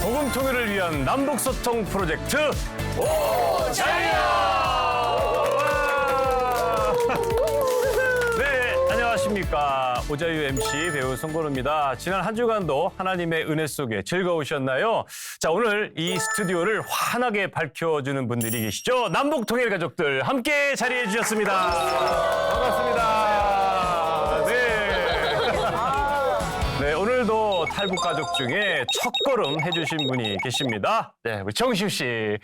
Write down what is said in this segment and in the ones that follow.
복음 통일을 위한 남북 소통 프로젝트 오자유. 네, 안녕하십니까. 오자유 MC 배우 송건우입니다. 지난 한 주간도 하나님의 은혜 속에 즐거우셨나요? 자, 오늘 이 스튜디오를 환하게 밝혀주는 분들이 계시죠. 남북 통일 가족들 함께 자리해 주셨습니다. 반갑습니다. 네, 오늘도 탈북 가족 중에 첫걸음 해주신 분이 계십니다. 네, 우리 정시우 씨.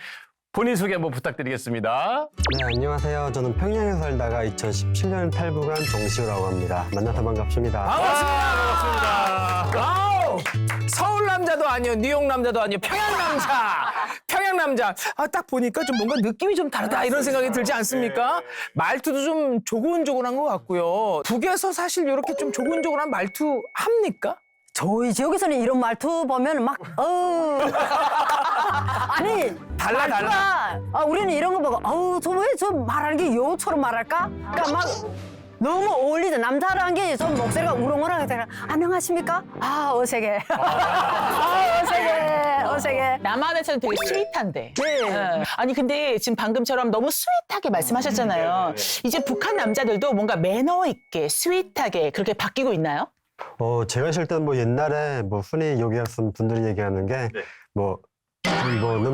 본인 소개 한번 부탁드리겠습니다. 네, 안녕하세요. 저는 평양에 살다가 2017년 탈북한 정시우라고 합니다. 만나서 반갑습니다. 반갑습니다. 와우! 서울 남자도 아니요, 뉴욕 남자도 아니요, 평양 남자. 평양 남자. 아, 딱 보니까 좀 뭔가 느낌이 좀 다르다 이런 생각이 들지 않습니까? 말투도 좀 조곤조곤한 것 같고요. 북에서 사실 이렇게 좀 조곤조곤한 말투 합니까? 저희 지역에서는 이런 말투 보면 막 아니 달라. 말투가, 우리는 이런 거 보고 저 왜 저 말하는 게 여우처럼 말할까? 그러니까 막 너무 어울리죠. 남자라는 게 좀 목소리가 우렁우렁하게 되나 안녕하십니까? 어색해. 어색해. 남한에서는 되게 스윗한데. 네. 아니 근데 지금 방금처럼 너무 스윗하게 말씀하셨잖아요. 이제 북한 남자들도 뭔가 매너 있게 스윗하게 그렇게 바뀌고 있나요? 제가 있을 때는 뭐 옛날에 뭐 흔히 여기였던 분들이 얘기하는 게 너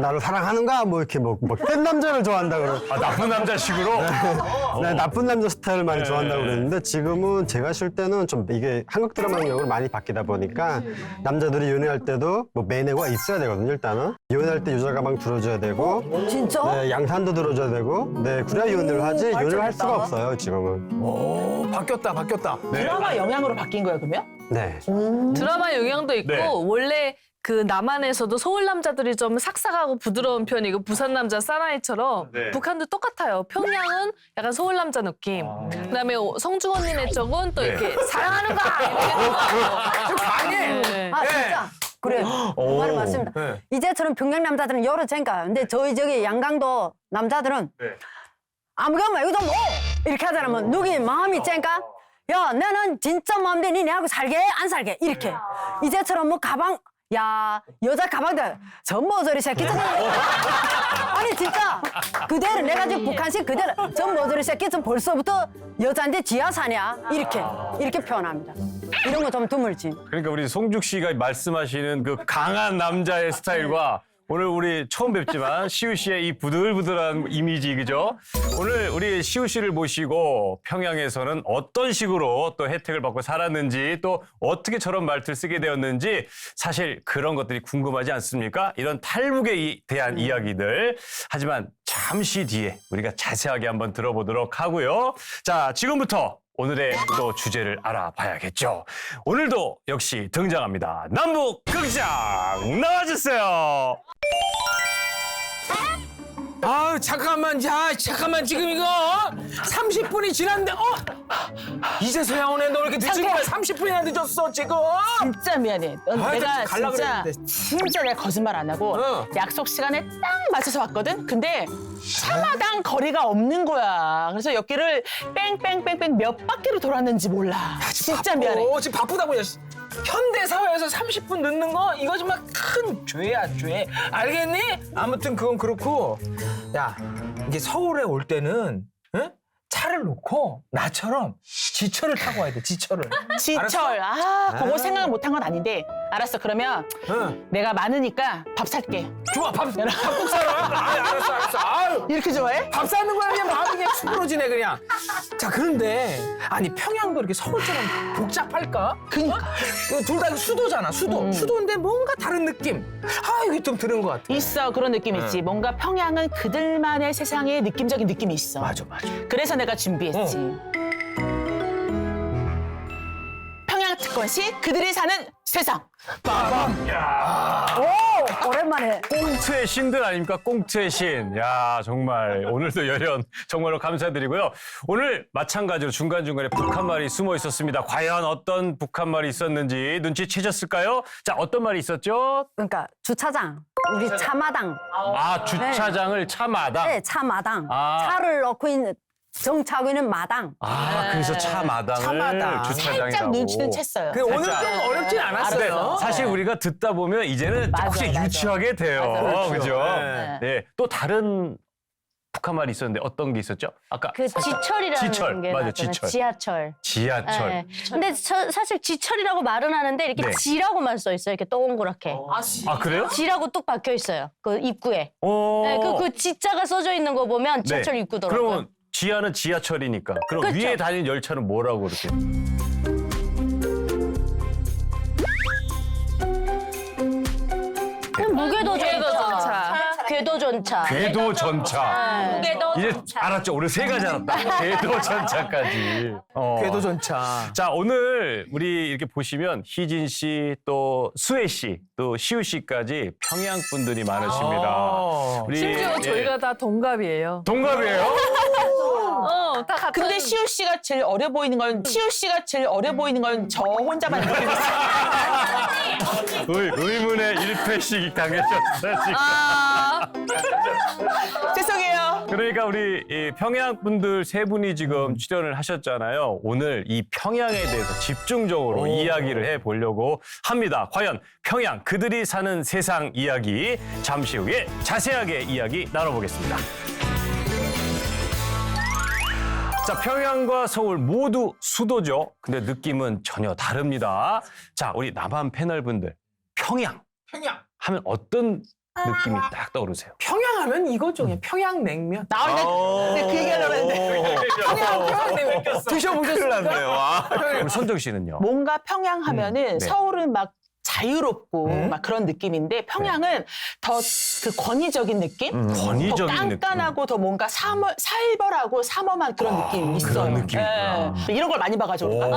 나를 사랑하는가? 뭐 이렇게 센 남자를 좋아한다 그러. 나쁜 남자식으로? 네, 나쁜 남자 스타일을 많이 좋아한다고 그랬는데 지금은 제가 있을 때는 좀 이게 한국 드라마용으로 많이 바뀌다 보니까 남자들이 연애할 때도 뭐 매너가 있어야 되거든요, 일단은. 연애할 때 여자 가방 들어줘야 되고. 진짜? 네, 양산도 들어줘야 되고. 네, 그래야 연애를 하지. 연애를 할 수가 없어요, 지금은. 오, 바뀌었다. 드라마 영향으로 바뀐 거예요, 그러면? 네. 드라마 영향도 있고 네. 원래 그 남한에서도 서울 남자들이 좀 삭삭하고 부드러운 편이고 부산 남자 사나이처럼 네. 북한도 똑같아요. 평양은 약간 서울 남자 느낌. 그다음에 성중 언니네 쪽은 또 이렇게 사랑하는가 이렇게 좀 강해. 네. 진짜? 그래. 그 말이 맞습니다. 네. 이제처럼 평양 남자들은 여러 쟁가. 근데 저기 양강도 남자들은 아무거나 말고 좀 이렇게 하잖아. 뭐 누구 마음이 쟁가? 야, 나는 진짜 마음대 니네하고 살게 안 살게 이렇게. 이제처럼 뭐 가방 여자 가방들 전모조리 새끼들. 아니 진짜 그대로 내가 지금 북한식 그대로 전모조리 새끼 좀 벌써부터 여자인데 지하 사냐 이렇게 표현합니다. 이런 거 좀 드물지. 그러니까 우리 송죽 씨가 말씀하시는 그 강한 남자의 스타일과 오늘 우리 처음 뵙지만 시우 씨의 이 부들부들한 이미지, 그죠? 오늘 우리 시우 씨를 모시고 평양에서는 어떤 식으로 또 혜택을 받고 살았는지 또 어떻게 저런 말투를 쓰게 되었는지 사실 그런 것들이 궁금하지 않습니까? 이런 탈북에 대한 이야기들. 하지만 잠시 뒤에 우리가 자세하게 한번 들어보도록 하고요. 자, 지금부터 오늘의 또 주제를 알아봐야겠죠. 오늘도 역시 등장합니다. 남북 극장 나와주세요. 잠깐만 지금 이거 30분이 지났는데 이제서야 오네. 너 이렇게 늦은 거야? 30분이나 늦었어 지금. 진짜 미안해. 내가 갈라 그랬는데. 진짜 내가 거짓말 안 하고 약속 시간에 딱 맞춰서 왔거든? 근데 차마당 거리가 없는 거야. 그래서 여기를 뺑뺑뺑뺑 몇 바퀴로 돌았는지 몰라. 진짜 미안해. 지금 바쁘다고. 현대 사회에서 30분 늦는 거 이거 정말 큰 죄야, 죄. 알겠니? 아무튼 그건 그렇고, 야, 이게 서울에 올 때는 차를 놓고 나처럼 지철을 타고 와야 돼. 지철을. 지철. 그거 생각을 못한 건 아닌데. 알았어. 그러면 내가 많으니까 밥 살게. 좋아, 밥국 사라. 알았어. 아유. 이렇게 좋아해? 밥 사는 거야 그냥 마음이 그냥 수그러지네 그냥. 자, 그런데 아니 평양도 이렇게 서울처럼 복잡할까? 그니까. 둘 다 수도잖아. 수도인데 뭔가 다른 느낌. 이게 좀 드는 것 같아. 있어. 그런 느낌 있지. 뭔가 평양은 그들만의 세상의 느낌적인 느낌이 있어. 맞아. 그래서 내가 준비했지. 평양 특권시 그들이 사는 세상. 오랜만에. 꽁트의 신들 아닙니까? 꽁트의 신. 야, 정말 오늘도 열연 정말로 감사드리고요. 오늘 마찬가지로 중간중간에 북한말이 숨어 있었습니다. 과연 어떤 북한말이 있었는지 눈치채셨을까요? 자, 어떤 말이 있었죠? 그러니까 주차장, 우리 차마당. 주차장을 차마당. 네, 차마당. 아. 차를 놓고 있는 정차구는 마당. 아, 그래서 차 마당을 차마당. 주차장이라고. 살짝 눈치는 챘어요. 그 오늘 좀 어렵진 않았어요. 사실 우리가 듣다 보면 이제는 맞아, 조금씩 맞아. 유치하게 돼요. 맞아, 그죠? 네. 네. 또 다른 북한 말이 있었는데 어떤 게 있었죠? 아까 그 지철이라는 지철, 게 맞아, 나왔잖아요. 지철. 지하철. 지하철. 네. 근데 사실 지철이라고 말은 하는데 이렇게 네. 지라고만 써 있어요. 이렇게 동그랗게. 아, 그래요? 지라고 뚝 박혀 있어요. 그 입구에. 어. 네, 그 지자가 써져 있는 거 보면 지하철 네. 입구더라고요. 그러면 지하는 지하철이니까. 그럼 그렇죠. 위에 다니는 열차는 뭐라고 그렇게? 무궤도전차. 궤도전차. 궤도 전차. 무궤도 이제 알았죠. 우리 세 가지 알았다. 궤도 전차까지. 궤도 전차. 자, 오늘 우리 이렇게 보시면 희진 씨, 또 수혜 씨, 또 시우 씨까지 평양 분들이 많으십니다. 우리 심지어 예. 저희가 다 동갑이에요. 동갑이에요? 다 같은. 근데 시우 씨가 제일 어려 보이는 건 저 혼자만 느끼고 있어요. 의문의 1패씩 당하셨어요, 지금. 죄송해요. 그러니까 우리 이 평양 분들 세 분이 지금 출연을 하셨잖아요. 오늘 이 평양에 대해서 집중적으로 이야기를 해보려고 합니다. 과연 평양 그들이 사는 세상 이야기 잠시 후에 자세하게 이야기 나눠보겠습니다. 자, 평양과 서울 모두 수도죠. 근데 느낌은 전혀 다릅니다. 자, 우리 남한 패널분들 평양 평양. 하면 어떤 느낌이 딱 떠오르세요? 평양하면 이거죠. 그냥 평양냉면. 나올 때 그 얘기하려고 했는데. 평양냉면 드셔보셨습니까? 우리 선정 씨는요? 뭔가 평양 하면은 네. 서울은 막 자유롭고 막 그런 느낌인데 평양은 더 그 권위적인 느낌? 권위적인 더 깐깐하고 더 뭔가 살벌하고 삼엄한 그런 느낌이 있어요. 그런 느낌이구나. 예. 이런 걸 많이 봐가지고. 이런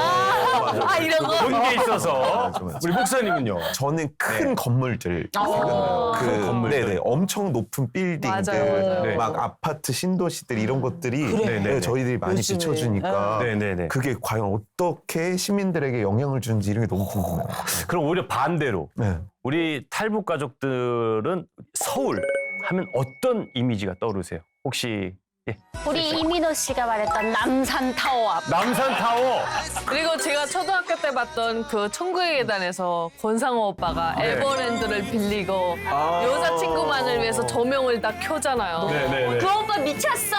거. 본 게 있어서 우리 목사님은요? 저는 큰 네. 건물들 생각나요. 큰 건물들. 네네, 엄청 높은 빌딩들, 맞아요. 네. 막 아파트 신도시들 이런 것들이 그래. 네, 저희들이 많이 요즘에. 비춰주니까 네네네. 그게 과연 어떻게 시민들에게 영향을 주는지 이런 게 너무 궁금해요. 그럼 오히려 반대로 네. 우리 탈북 가족들은 서울 하면 어떤 이미지가 떠오르세요? 혹시 예. 우리 이민호 씨가 말했던 남산타워 앞. 남산타워. 그리고 제가 초등학교 때 봤던 그 천국의 계단에서 권상우 오빠가 네. 에버랜드를 빌리고 여자친구만을 위해서 조명을 다 켜잖아요. 네네네. 그 오빠 미쳤어.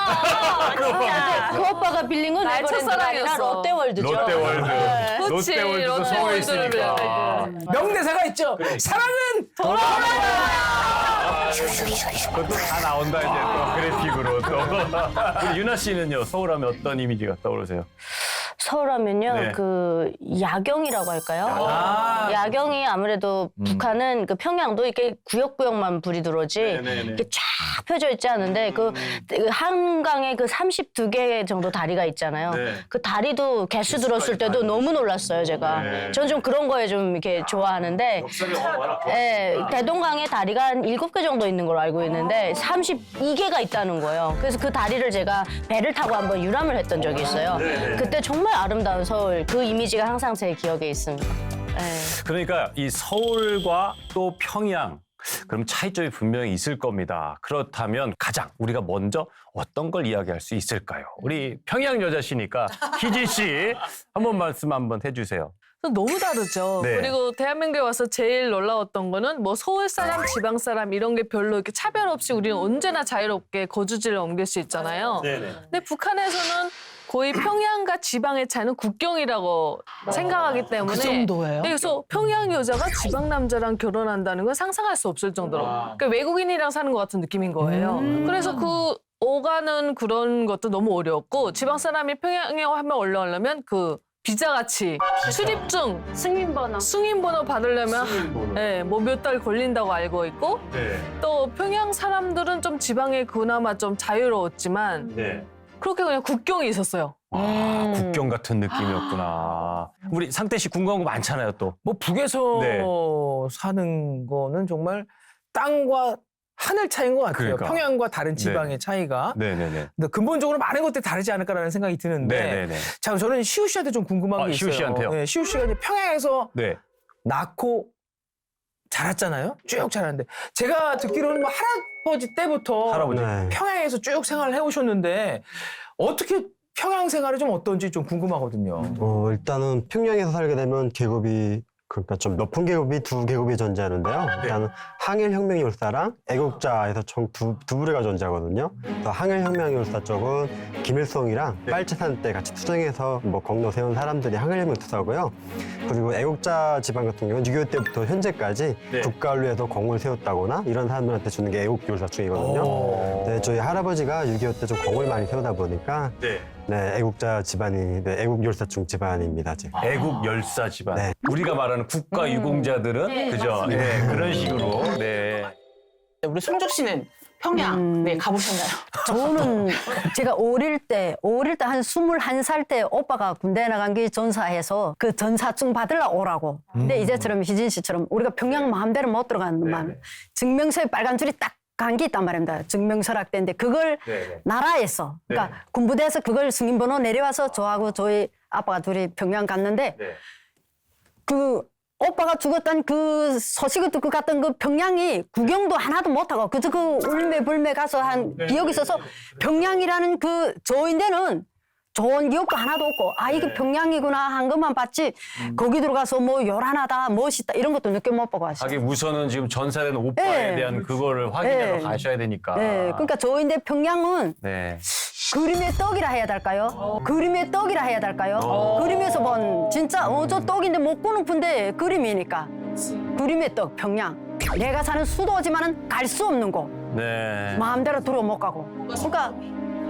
진짜. 그 오빠가 빌린 건 날 에버랜드가 아니라 첫사랑이었어. 롯데월드죠. 롯데월드. 그치, 롯데월드도 서울에 있으니까. 명대사가 있죠. 사랑은 그것도 다 나온다 이제 또 그래픽으로 또. 우리 유나 씨는요? 서울하면 어떤 이미지가 떠오르세요? 서울하면요, 네. 그 야경이라고 할까요? 야경이 아무래도 북한은 그 평양도 이렇게 구역구역만 불이 들어오지 이렇게 쫙 펴져 있지 않은데 그 한강에 그 32개 정도 다리가 있잖아요. 네. 그 다리도 개수 들었을 때도 너무 놀랐어요, 제가. 네. 저는 좀 그런 거에 좀 이렇게 좋아하는데 예, 대동강에 다리가 한 7개 정도 있는 걸로 알고 있는데 32개가 있다는 거예요. 그래서 그 다리를 제가 배를 타고 한번 유람을 했던 적이 있어요. 그때 정말 아름다운 서울, 그 이미지가 항상 제 기억에 있습니다. 예. 그러니까 이 서울과 또 평양 그럼 차이점이 분명히 있을 겁니다. 그렇다면 가장 우리가 먼저 어떤 걸 이야기할 수 있을까요? 우리 평양 여자시니까 희진 씨 한번 말씀 한번 해주세요. 너무 다르죠. 네. 그리고 대한민국에 와서 제일 놀라웠던 거는 뭐 서울 사람, 지방 사람 이런 게 별로 이렇게 차별 없이 우리는 언제나 자유롭게 거주지를 옮길 수 있잖아요. 근데 북한에서는 거의 평양과 지방의 차이는 국경이라고 생각하기 때문에 그 정도예요? 그래서 평양 여자가 지방 남자랑 결혼한다는 건 상상할 수 없을 정도로 그러니까 외국인이랑 사는 것 같은 느낌인 거예요. 그래서 그 오가는 그런 것도 너무 어려웠고 지방 사람이 평양에 한번 올라오려면 그 비자같이 출입증, 승인번호 받으려면 예, 뭐 몇 달 걸린다고 알고 있고 또 평양 사람들은 좀 지방에 그나마 좀 자유로웠지만 그렇게 그냥 국경이 있었어요. 아, 국경 같은 느낌이었구나. 우리 상태 씨 궁금한 거 많잖아요, 또. 뭐 북에서 네. 사는 거는 정말 땅과 하늘 차이인 것 같아요. 그러니까. 평양과 다른 지방의 차이가. 네네네. 근데 근본적으로 많은 것들이 다르지 않을까라는 생각이 드는데. 네네네. 자, 저는 시우 씨한테 좀 궁금한 게 시우 있어요. 씨한테요? 네, 시우 씨가 이제 평양에서 네. 낳고 자랐잖아요. 쭉 자랐는데 제가 듣기로는 뭐 할아버지 때부터 할아버지. 네. 평양에서 쭉 생활을 해오셨는데 어떻게 평양 생활이 좀 어떤지 좀 궁금하거든요. 일단은 평양에서 살게 되면 계급이 그러니까 좀 높은 계급이 두 계급이 존재하는데요. 일단은 항일혁명 율사랑 애국자에서 총 두 부류가 존재하거든요. 그래서 항일혁명 율사 쪽은 김일성이랑 빨치산 때 같이 투쟁해서 뭐 공로 세운 사람들이 항일혁명 투사고요. 그리고 애국자 집안 같은 경우는 6.25 때부터 현재까지 국가를 위해서 공을 세웠다거나 이런 사람들한테 주는 게 애국율사충이거든요. 네, 저희 할아버지가 6.25 때 좀 공을 많이 세우다 보니까 네, 애국자 집안이 애국열사충 집안입니다. 지금. 애국 열사 집안. 네. 우리가 말하는 국가 유공자들은 그죠? 네, 그런 식으로. 네. 우리 송죽 씨는 평양 네 가보셨나요? 저는 제가 어릴 때 한 21살 때 오빠가 군대 나간 게 전사해서 그 전사증 받으러 오라고. 근데 이제처럼 희진 씨처럼 우리가 평양 마음대로 못 들어가는만 증명서에 빨간 줄이 딱 간 게 있단 말입니다. 증명서락 때인데 그걸 나라에서 그러니까 군부대에서 그걸 승인번호 내려와서 저하고 저희 아빠가 둘이 평양 갔는데 그 오빠가 죽었다는 그 소식을 듣고 갔던 그 평양이 구경도 하나도 못하고 그저 그 울매불매 가서 한 기억이 있어서 평양이라는 그 저인데는 좋은 기억도 하나도 없고 아 이게 평양이구나 한 것만 봤지 거기 들어가서 뭐 요란하다 멋있다 이런 것도 느껴 못 보고 왔어요. 하긴 우선은 지금 전사된 오빠에 네. 대한 그거를 확인하러 네. 가셔야 되니까. 네, 그러니까 저인데 평양은 네. 그림의 떡이라 해야 될까요? 그림의 떡이라 해야 될까요? 그림에서 본 진짜 저 떡인데 먹고 높은데 그림이니까 그림의 떡 평양. 내가 사는 수도지만은 갈 수 없는 곳. 네. 마음대로 들어 못 가고. 그러니까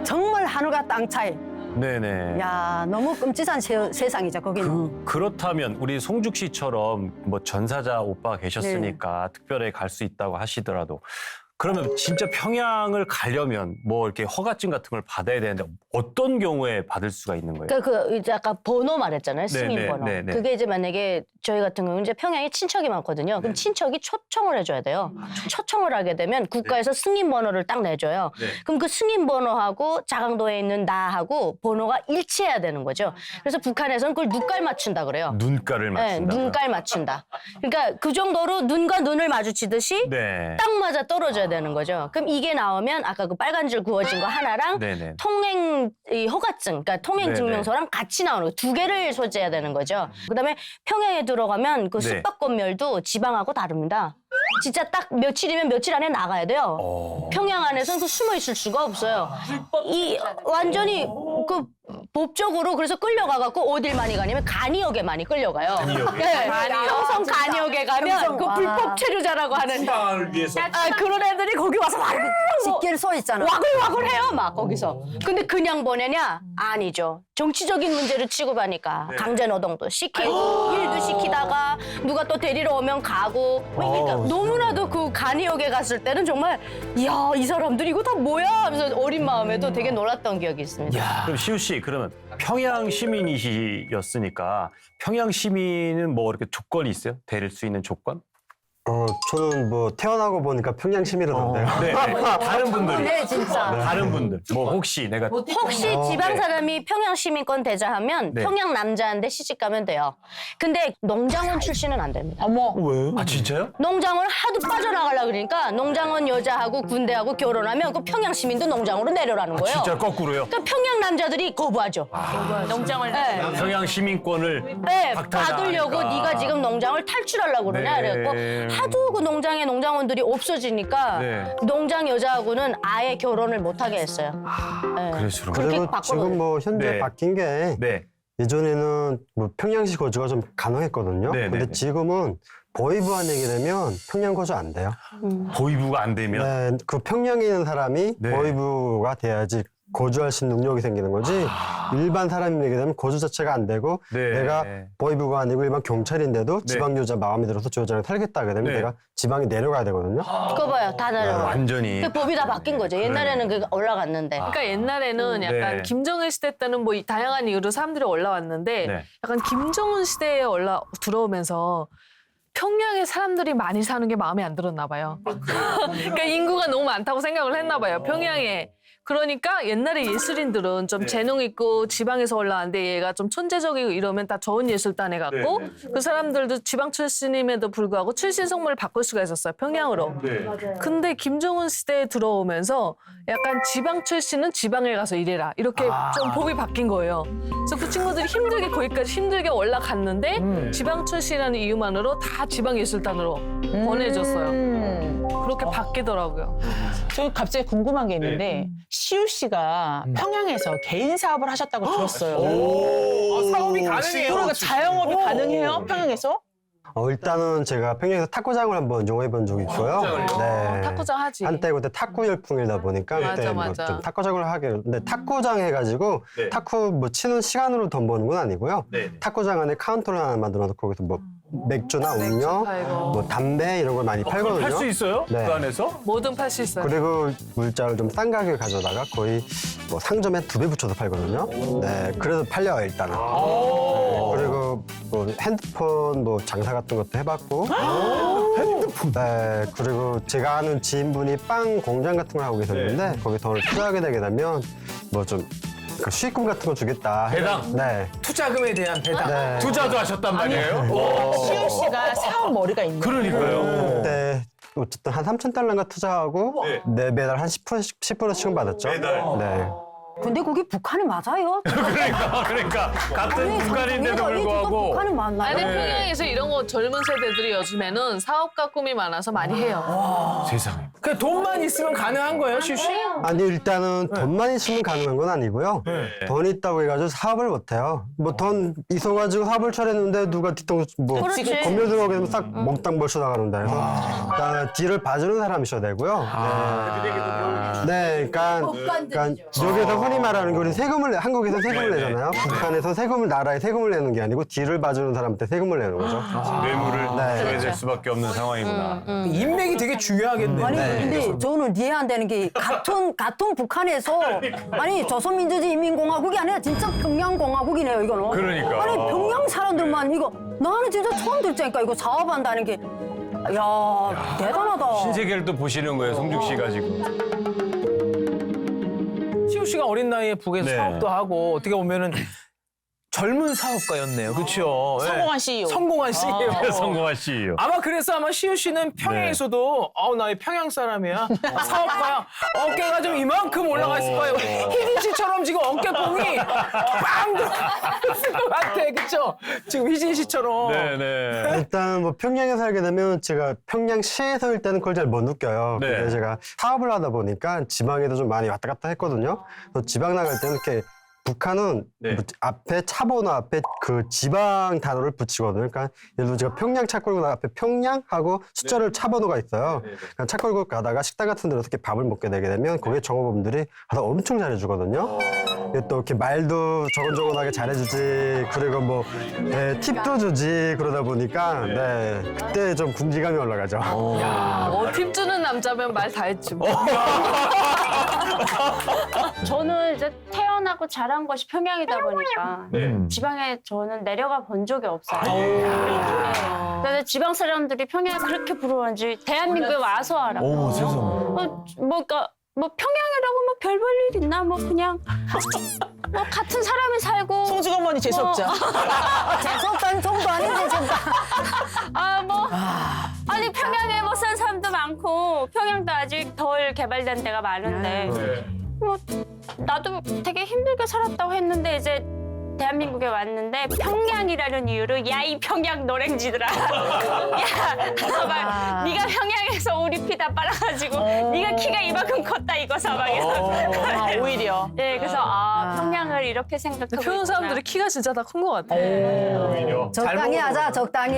정말 하늘과 땅 차이. 네네. 야 너무 끔찍한 세상이죠 거기는. 그렇다면 우리 송죽 씨처럼 뭐 전사자 오빠가 계셨으니까 특별히 갈 수 있다고 하시더라도 그러면 진짜 평양을 가려면 뭐 이렇게 허가증 같은 걸 받아야 되는데 어떤 경우에 받을 수가 있는 거예요? 그 이제 아까 번호 말했잖아요. 승인 번호. 네. 그게 이제 만약에 저희 같은 경우는 이제 평양에 친척이 많거든요. 그럼 친척이 초청을 해줘야 돼요. 초청을 하게 되면 국가에서 승인 번호를 딱 내줘요. 그럼 그 승인 번호하고 자강도에 있는 나하고 번호가 일치해야 되는 거죠. 그래서 북한에서는 그걸 눈깔 맞춘다 그래요. 눈가를 네, 맞춘다. 눈깔 맞춘다. 그러니까 그 정도로 눈과 눈을 마주치듯이 네. 딱 맞아 떨어져야 되는 거죠. 그럼 이게 나오면 아까 그 빨간 줄 그어진 거 하나랑 네네. 통행 이 허가증, 그러니까 통행 네네. 증명서랑 같이 나오는 거 두 개를 소지해야 되는 거죠. 그다음에 평양에 들어가면 그 네. 숙박건멸도 지방하고 다릅니다. 진짜 딱 며칠이면 며칠 안에 나가야 돼요. 평양 안에서는 그 숨어 있을 수가 없어요. 이 완전히 그 법적으로 그래서 끌려가갖고 어딜 많이 가냐면 간이역에 많이 끌려가요. 네. 평성 간이역에 가면 그 불법 체류자라고 하는 위해서. 그런 애들이 거기 와서 막 집길 서 있잖아. 와글와글 해요, 막 거기서. 근데 그냥 보내냐? 아니죠. 정치적인 문제를 취급하니까 강제노동도 시키고 일도 시키다가 누가 또 데리러 오면 가고 그러니까 너무나도 그 간이역에 갔을 때는 정말 이야 이 사람들 이거 다 뭐야 하면서 어린 마음에도 되게 놀랐던 기억이 있습니다. 그럼 시우 씨 그러면 평양 시민이셨으니까 평양 시민은 뭐 이렇게 조건이 있어요? 데릴 수 있는 조건? 저는 뭐 태어나고 보니까 평양 시민이던데요. 네. 다른 분들이. 네 진짜. 다른 분들. 뭐 혹시 내가 혹시 지방 사람이 평양 시민권 대자하면 네. 평양 남자인데 시집 가면 돼요. 근데 농장원 출신은 안 됩니다. 어머. 왜요? 아 진짜요? 농장원 하도 빠져나가려고 그러니까 농장원 여자하고 군대하고 결혼하면 그 평양 시민도 농장으로 내려라는 거예요. 진짜 거꾸로요? 그러니까 평양 남자들이 거부하죠. 농장을 네. 평양 시민권을 네, 박탈당하니까. 받으려고 네가 지금 농장을 탈출하려고 그러냐 네. 그래갖고 하도 그 농장의 농장원들이 없어지니까 네. 농장 여자하고는 아예 결혼을 못하게 했어요. 네. 그래서 그렇게 그리고 바꿔놓은 지금 뭐 현재 네. 바뀐 게 네. 예전에는 뭐 평양시 거주가 좀 가능했거든요. 네, 네, 근데 네. 지금은 보이부 안내게 되면 평양 거주 안 돼요. 보이부가 안 되면 네, 그 평양에 있는 사람이 네. 보이부가 돼야지 거주할 수 있는 능력이 생기는 거지. 일반 사람이 되게 되면 거주 자체가 안 되고 네. 내가 보이부가 아니고 일반 경찰인데도 네. 지방 여자 마음에 들어서 저 여자랑 살겠다 하게 되면 네. 내가 지방에 내려가야 되거든요. 그거 봐요. 다 내려와. 완전히. 그 법이 다 바뀐 거죠. 옛날에는 그게 올라갔는데. 그러니까 옛날에는 약간 네. 김정일 시대 때는 뭐 다양한 이유로 사람들이 올라왔는데 네. 약간 김정은 시대에 들어오면서 평양에 사람들이 많이 사는 게 마음에 안 들었나 봐요. 그러니까 인구가 너무 많다고 생각을 했나 봐요. 평양에. 그러니까 옛날에 예술인들은 좀 재능 있고 지방에서 올라왔는데 얘가 좀 천재적이고 이러면 다 좋은 예술단에 갔고 그 사람들도 지방 출신임에도 불구하고 출신 성분을 바꿀 수가 있었어요. 평양으로. 근데 김정은 시대에 들어오면서 약간 지방 출신은 지방에 가서 일해라. 이렇게 좀 법이 바뀐 거예요. 그래서 그 친구들이 힘들게 거기까지 힘들게 올라갔는데 지방 출신이라는 이유만으로 다 지방 예술단으로 보내줬어요. 그렇게 바뀌더라고요. 저 갑자기 궁금한 게 있는데 시우 씨가 평양에서 개인 사업을 하셨다고 들었어요. 사업이 가능해요. 그러니까 자영업이 가능해요? 평양에서? 일단은 제가 평양에서 탁구장을 한번 이용해 본 적이 있고요. 네. 탁구장 하지. 한때 그때 탁구 열풍이다 보니까 맞아, 그때 맞아. 좀 탁구장을 하게. 근데 탁구장 해가지고 탁구 뭐 치는 시간으로 돈 버는 건 아니고요. 탁구장 안에 카운터를 하나 만들어 놓고 거기서 뭐 맥주나 음료, 팔고. 뭐 담배 이런 걸 많이 팔거든요. 할 수 있어요? 네. 그 안에서? 뭐든 팔 수 있어요. 그리고 물자를 좀 싼 가격에 가져다가 거의 뭐 상점에 2배 붙여서 팔거든요. 네, 그래도 팔려요 일단은. 네, 그리고 뭐 핸드폰 뭐 장사 같은 것도 해봤고. 핸드폰. 네, 그리고 제가 아는 지인분이 빵 공장 같은 걸 하고 계셨는데 거기 돈을 투자하게 되게 되면 뭐 좀 그 수익금 같은 거 주겠다. 배당? 네. 투자금에 대한 배당. 네. 투자도 하셨단 말이에요? 시우 씨가 사업 머리가 있는 그러니까요. 그때 어쨌든 한 3,000달러인가 투자하고 네, 매달 한 10%씩은 받았죠. 네. 근데 그게 북한이 맞아요? 그러니까 같은 북한인데도 불구하고 북한이 맞나요? 아니 평양에서 이런 거 젊은 세대들이 요즘에는 사업가 꿈이 많아서 많이 해요. 세상에. 그냥 돈만 있으면 가능한 거예요, 시우 씨? 아니 일단은 돈만 있으면 가능한 건 아니고요. 돈 있다고 해가지고 사업을 못 해요. 뭐 돈 있어가지고 사업을 차렸는데 누가 뒤통수 뭐 그렇지. 검열 들어가게 되면 싹 몽땅 벌써 나가는다 해서 일단 뒤를 봐주는 사람이 있어야 되고요. 네, 그러니까 여기서 흔히 말하는 게 우리 세금을 한국에서 세금을 내잖아요. 북한에서 세금을 나라에 세금을 내는 게 아니고 뒤를 봐주는 사람한테 세금을 내는 거죠. 뇌물을 네. 줘야 될 수밖에 없는 상황이구나. 인맥이 되게 중요하겠네요. 아니 근데 저는 이해 안 되는 게 같은 북한에서 아니 조선민주주의인민공화국이 아니라 진짜 평양공화국이네요 이거는. 그러니까. 아니 평양 사람들만 이거 나는 진짜 처음 듣자니까 이거 사업한다는 게. 야 대단하다. 신세계를 또 보시는 거예요, 송죽 씨가 지금. 시우 씨가 어린 나이에 북에서 네. 사업도 하고 어떻게 보면은 젊은 사업가였네요. 그렇죠? 성공한 CEO. 성공한 CEO. 성공한 CEO. 아마 그래서 아마 시우 씨는 평양에서도 나의 평양 사람이야. 사업가야. 어깨가 좀 이만큼 올라가 있을 거예요. 희진 씨처럼 지금 어깨뽕이 빵 들어갔을 것 같아. 그쵸? 지금 희진 씨처럼. 네네. 일단 뭐 평양에 살게 되면 제가 평양시에서 일단은 그걸 잘 못 느껴요. 네. 근데 제가 사업을 하다 보니까 지방에도 좀 많이 왔다 갔다 했거든요. 그래서 지방 나갈 때는 이렇게 북한은 네. 앞에 차번호 앞에 그 지방 단어를 붙이거든요. 그러니까 예를 들어 제가 평양 차 끌고 나 앞에 평양하고 숫자를 차번호가 있어요. 그러니까 차 끌고 가다가 식당 같은 데서 이렇게 밥을 먹게 되게 되면 거기에 종업원들이 엄청 잘해주거든요. 또 이렇게 말도 저건저건하게 잘해주지. 그리고 뭐 팁도 주지. 그러다 보니까 네, 그때 좀 군기감이 올라가죠. 팁 주는 남자면 말 다 했지 뭐. 저는 이제 태어나고 자란 것이 평양이다 보니까 지방에 저는 내려가 본 적이 없어요. 네. 근데 지방 사람들이 평양에 그렇게 부러워하는지 대한민국에 와서 알아. 오, 세상에. 그러니까 뭐 평양이라고 뭐 별 볼 일 있나 뭐 그냥 뭐 같은 사람이 살고 송죽 어머니 재수없자. 재수없다는 정도 아니지 진짜. 아니 평양에 못 사는 사람도 많고 평양도 아직 덜 개발된 데가 많은데 뭐 나도 되게 힘들게 살았다고 했는데 이제 대한민국에 왔는데 평양이라는 이유로 야 이 평양 노랭지들아 야 그래서 막 네가 평양에서 우리 피 다 빨아가지고 네가 키가 이만큼 컸다 이거서 막 이러면서 오히려. 네 그래서 평양을 이렇게 생각하고 평양 있구나. 사람들이 키가 진짜 다 큰 것 같아. 적당히 하자 적당히.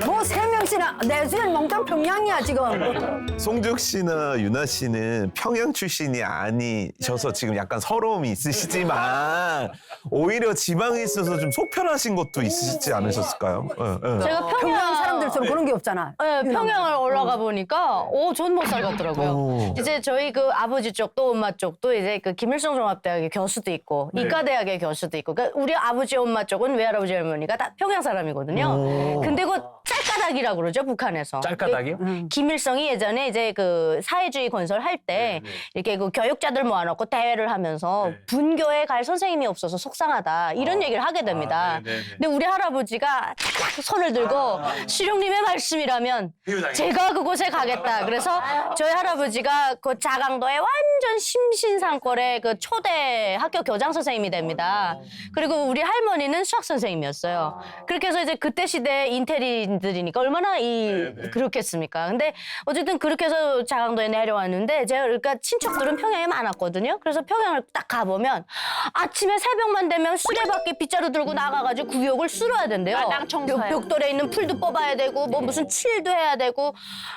뭐 3명씩이나 내주엔 몽땅 평양이야 지금. 송죽 씨나 유나 씨는 평양 출신이 아니셔서 지금 약간 서러움이 있으시지만 오히려 지방에 있어서 좀 속편하신 것도 있으시지 않으셨을까요? 제가 평양 사람들처럼 그런 게 없잖아. 네, 평양을 올라가 보니까 전 못 살겠더라고요. 이제 저희 그 아버지 쪽도 엄마 쪽도 이제 그 김일성 종합대학의 교수도 있고 이과대학의 교수도 있고 그러니까 우리 아버지 엄마 쪽은 외할아버지 할머니가 다 평양 사람이거든요. 근데 그 짤까닥이라고 그러죠, 북한에서. 짤까닥이요? 김일성이 예전에 이제 그 사회주의 건설할 때 이렇게 그 교육자들 모아놓고 대회를 하면서 분교에 갈 선생님이 없어서 속상하다 이런 얘기를 하게 됩니다. 근데 우리 할아버지가 딱 손을 들고 수령님의 말씀이라면 제가 그곳에 가겠다. 그래서 저희 할아버지가 그 자강도의 완전 심신상권의 그 초대 학교 교장 선생님이 됩니다. 그리고 우리 할머니는 수학 선생님이었어요. 그렇게 해서 이제 그때 시대 인테리들이니까 얼마나 그렇겠습니까? 근데 어쨌든 그렇게 해서 자강도에 내려왔는데 제가 그러니까 친척들은 평양에 많았거든요. 그래서 평양을 딱 가보면 아침에 새벽만 되면 수레바퀴 빗자루 들고 나가가지고 구역을 쓸어야 된대요. 마당 청소해야 벽돌에 있는 풀도 뽑아야 되고 뭐 무슨 칠도 해야 되고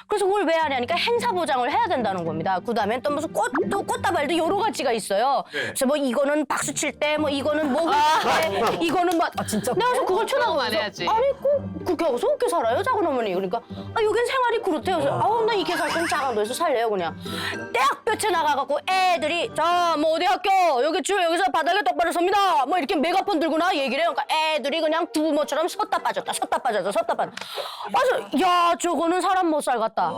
그래서 그걸 왜 하냐니까 행사 보장을 해야 된다는 겁니다. 그다음에 또 무슨 꽃다발도 여러 가지가 있어요. 그래서 뭐 이거는 박수 칠 때 뭐 이거는 뭐 때 이거는 뭐 진짜 내가 그래서 그걸 쳐다보면서 해야지. 아니 그렇게 하고서 어떻게 살아요 작은 어머니 그러니까 여긴 생활이 그렇대요. 그래서 나 이렇게 살 거면 자강도에서 살래요 그냥. 대학볕에 나가갖고 애들이 자 뭐 어디 학교 여기 줄 여기서 바닥에 똑바로 섭니다 뭐 이렇게 메가폰 들고 나 얘기를 해요. 그러니까 애들이 그냥 두부모처럼 섰다 빠졌다 그래서 야 저거는 사람 못 살겠다.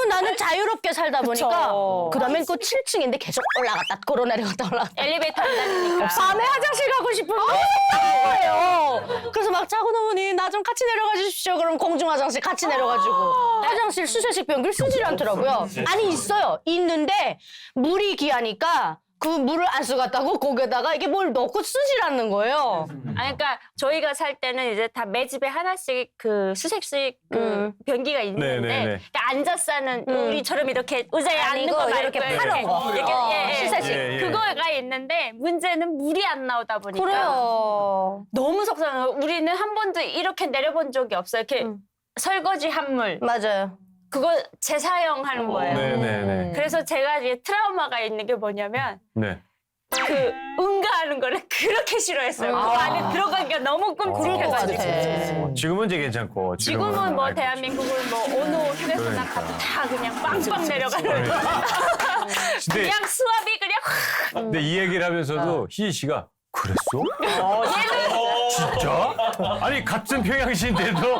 나는 자유롭게 살다 보니까 그다음에 그 7층인데 계속 올라갔다 걸어내려갔다 올라갔다 엘리베이터 안 다니니까 밤에 화장실 가고 싶으면 거예요. 그래서 막 작은 어머니 나 좀 같이 내려가 주십시오. 그럼 공중 화장실 같이 내려가지고 화장실 수세식 변기를 쓰질 않더라고요. 아니 있어요. 있는데 물이 귀하니까 그 물을 안 쓰겠다고 거기에다가 이게 뭘 넣고 쓰질 않는 거예요. 아니, 그러니까 저희가 살 때는 이제 다 매 집에 하나씩 그 수색식 그 변기가 있는데 네네네. 그러니까 앉아 싸는 우리처럼 이렇게 의자에 앉는 거 말고 이렇게 파는 거. 수색식 그거가 있는데 문제는 물이 안 나오다 보니까 그래요. 너무 속상해요. 우리는 한 번도 이렇게 내려본 적이 없어요. 이렇게 설거지 한 물 맞아요. 그거 재사용하는 거예요. 네네네. 그래서 제가 이제 트라우마가 있는 게 뭐냐면 네. 그 응가하는 거를 그렇게 싫어했어요. 그 안에 들어가기가 너무 끔찍해가지고. 지금은 이제 괜찮고. 지금은 뭐 아이고, 대한민국을 뭐 어느 휴게소나 가도 다 그냥 빵빵 내려가는. 근데, 그냥 수압이 그냥 확. 근데 이 얘기를 하면서도 희희 씨가 그랬어? 진짜? 아니 같은 평양시인데도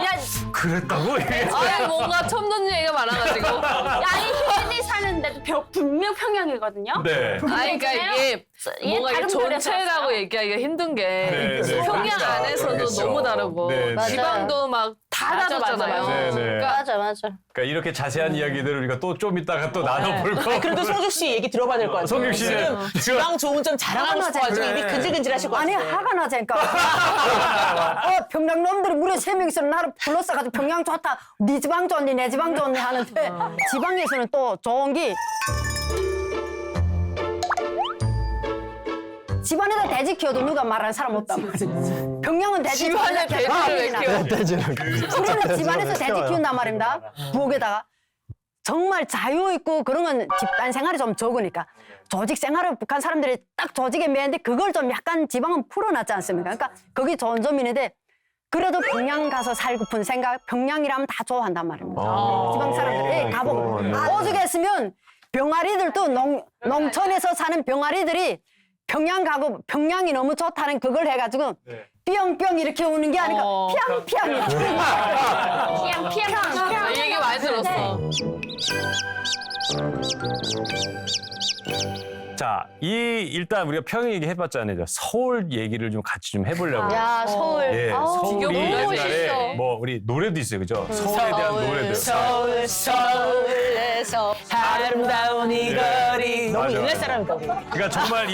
그랬다고? 아니 뭔가 처음 듣는 얘기가 많아가지고. 아니 혜진이 사는데도 분명 평양이거든요. 네. 아니 그러니까 이게 뭔가 이게 다른 별에서 전체라고 왔어요. 얘기하기가 힘든 게 네, 네. 평양 그러니까, 안에서도 그러겠죠. 너무 다르고 네, 네. 지방도 막 다 맞아, 다르잖아요. 맞아, 맞아. 네, 네. 그러니까 맞아. 그러니까 이렇게 자세한 이야기들을 우리가 또 좀 이따가 또 나눠볼 거고. 그래도 송juk 씨 얘기 들어봐야 될 것 같아요. 송juk 씨는 지금 지방 좋은 점 자랑하고 싶어가지고 입이 근질근질하실 것 아니 같아요. 화가 나자니까. 평양 놈들이 무려 3명이서 나를 불러싸가지고 평양 좋다. 네 지방 좋니 내 지방 좋니 하는데 지방에서는 또 좋은 게 집안에다 돼지 키워도 누가 말하는 사람 없단 말이야. 평양은 돼지 집안에 돼지를 왜 키워? 돼지를. 우리는 집안에서 돼지 키운단 말입니다. 부엌에다가. 정말 자유 있고 그런 건 집단 생활이 좀 적으니까 조직 생활을 북한 사람들이 딱 조직에 매는데 그걸 좀 약간 지방은 풀어놨지 않습니까? 그러니까 그게 좋은 점이 있는데 그래도 평양 가서 살고픈 생각 평양이라면 다 좋아한단 말입니다. 지방 사람들이 가보고 오죽했으면 병아리들도 농촌에서 사는 병아리들이 평양 가고 평양이 너무 좋다는 그걸 해가지고 뿅뿅 이렇게 우는 게 아니라 피앙피앙 이렇게 우는 거예요. 아, 이 얘기 많이 들었어. 자, 일단 우리가 평양 얘기 해봤잖아요. 서울 얘기를 좀 같이 좀 해보려고. 야 서울. 예, 비교 서울이 너무 옛날에 멋있어. 뭐 우리 노래도 있어요, 그죠? 서울에 대한 노래들. 서울에서 아름다운 이 거리. 너무 맞아, 옛날 맞아. 사람이다. 우리. 그러니까 정말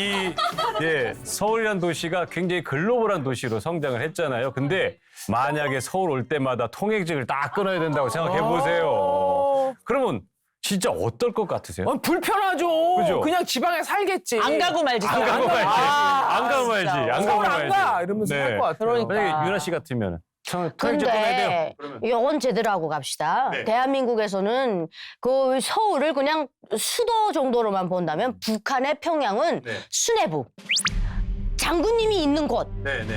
서울이란 도시가 굉장히 글로벌한 도시로 성장을 했잖아요. 근데 만약에 서울 올 때마다 통행증을 딱 끊어야 된다고 생각해 보세요. 그러면 진짜 어떨 것 같으세요? 불편하죠. 그죠? 그냥 지방에 살겠지. 안 가고 말지. 안 가고 말지. 안 가고 말지. 안 가고 서울 안 말지. 가 이러면서 살 것 같아요. 그러니까. 만약에 유나 씨 같으면 통행증 끊어야 돼요. 근데 요건 제대로 하고 갑시다. 대한민국에서는 그 서울을 그냥 수도 정도로만 본다면 북한의 평양은 수뇌부. 장군님이 있는 곳,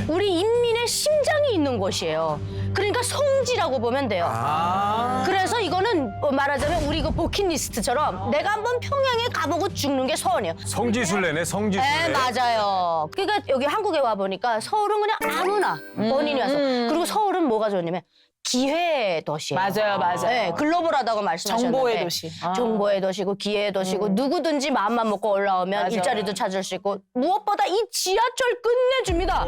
우리 인민의 심장이 있는 곳이에요. 그러니까 성지라고 보면 돼요. 그래서 이거는 말하자면 우리 그 버킷리스트처럼 내가 한번 평양에 가보고 죽는 게 소원이에요. 성지순례네, 성지순례. 네, 맞아요. 그러니까 여기 한국에 와 보니까 서울은 그냥 아무나 본인이 와서 그리고 서울은 뭐가 좋냐면 기회의 도시예요. 맞아요, 맞아요. 네, 글로벌하다고 말씀하셨는데 정보의 도시. 아. 정보의 도시고 기회의 도시고 누구든지 마음만 먹고 올라오면 맞아. 일자리도 찾을 수 있고 무엇보다 이 지하철 끝내줍니다.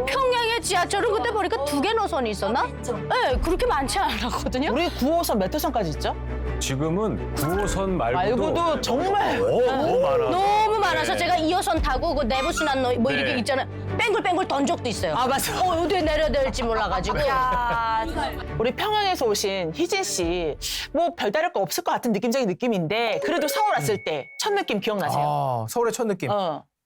평양의 지하철은 그때 보니까 2개 노선이 있었나? 네, 그렇게 많지 않았거든요. 우리 9호선 몇 호선까지 있죠? 지금은 9호선 말고도 정말 너무 많아. 너무 많아서 제가 2호선 타고 그 내부순환 뭐 이렇게 네. 있잖아요. 뺑글뺑글 던 적도 있어요. 아 맞아. 어디에 내려야 될지 몰라가지고. 우리 평양에서 오신 희진 씨, 뭐 별다를 거 없을 것 같은 느낌적인 느낌인데 그래도 서울 왔을 때 첫 느낌 기억나세요? 아, 서울의 첫 느낌.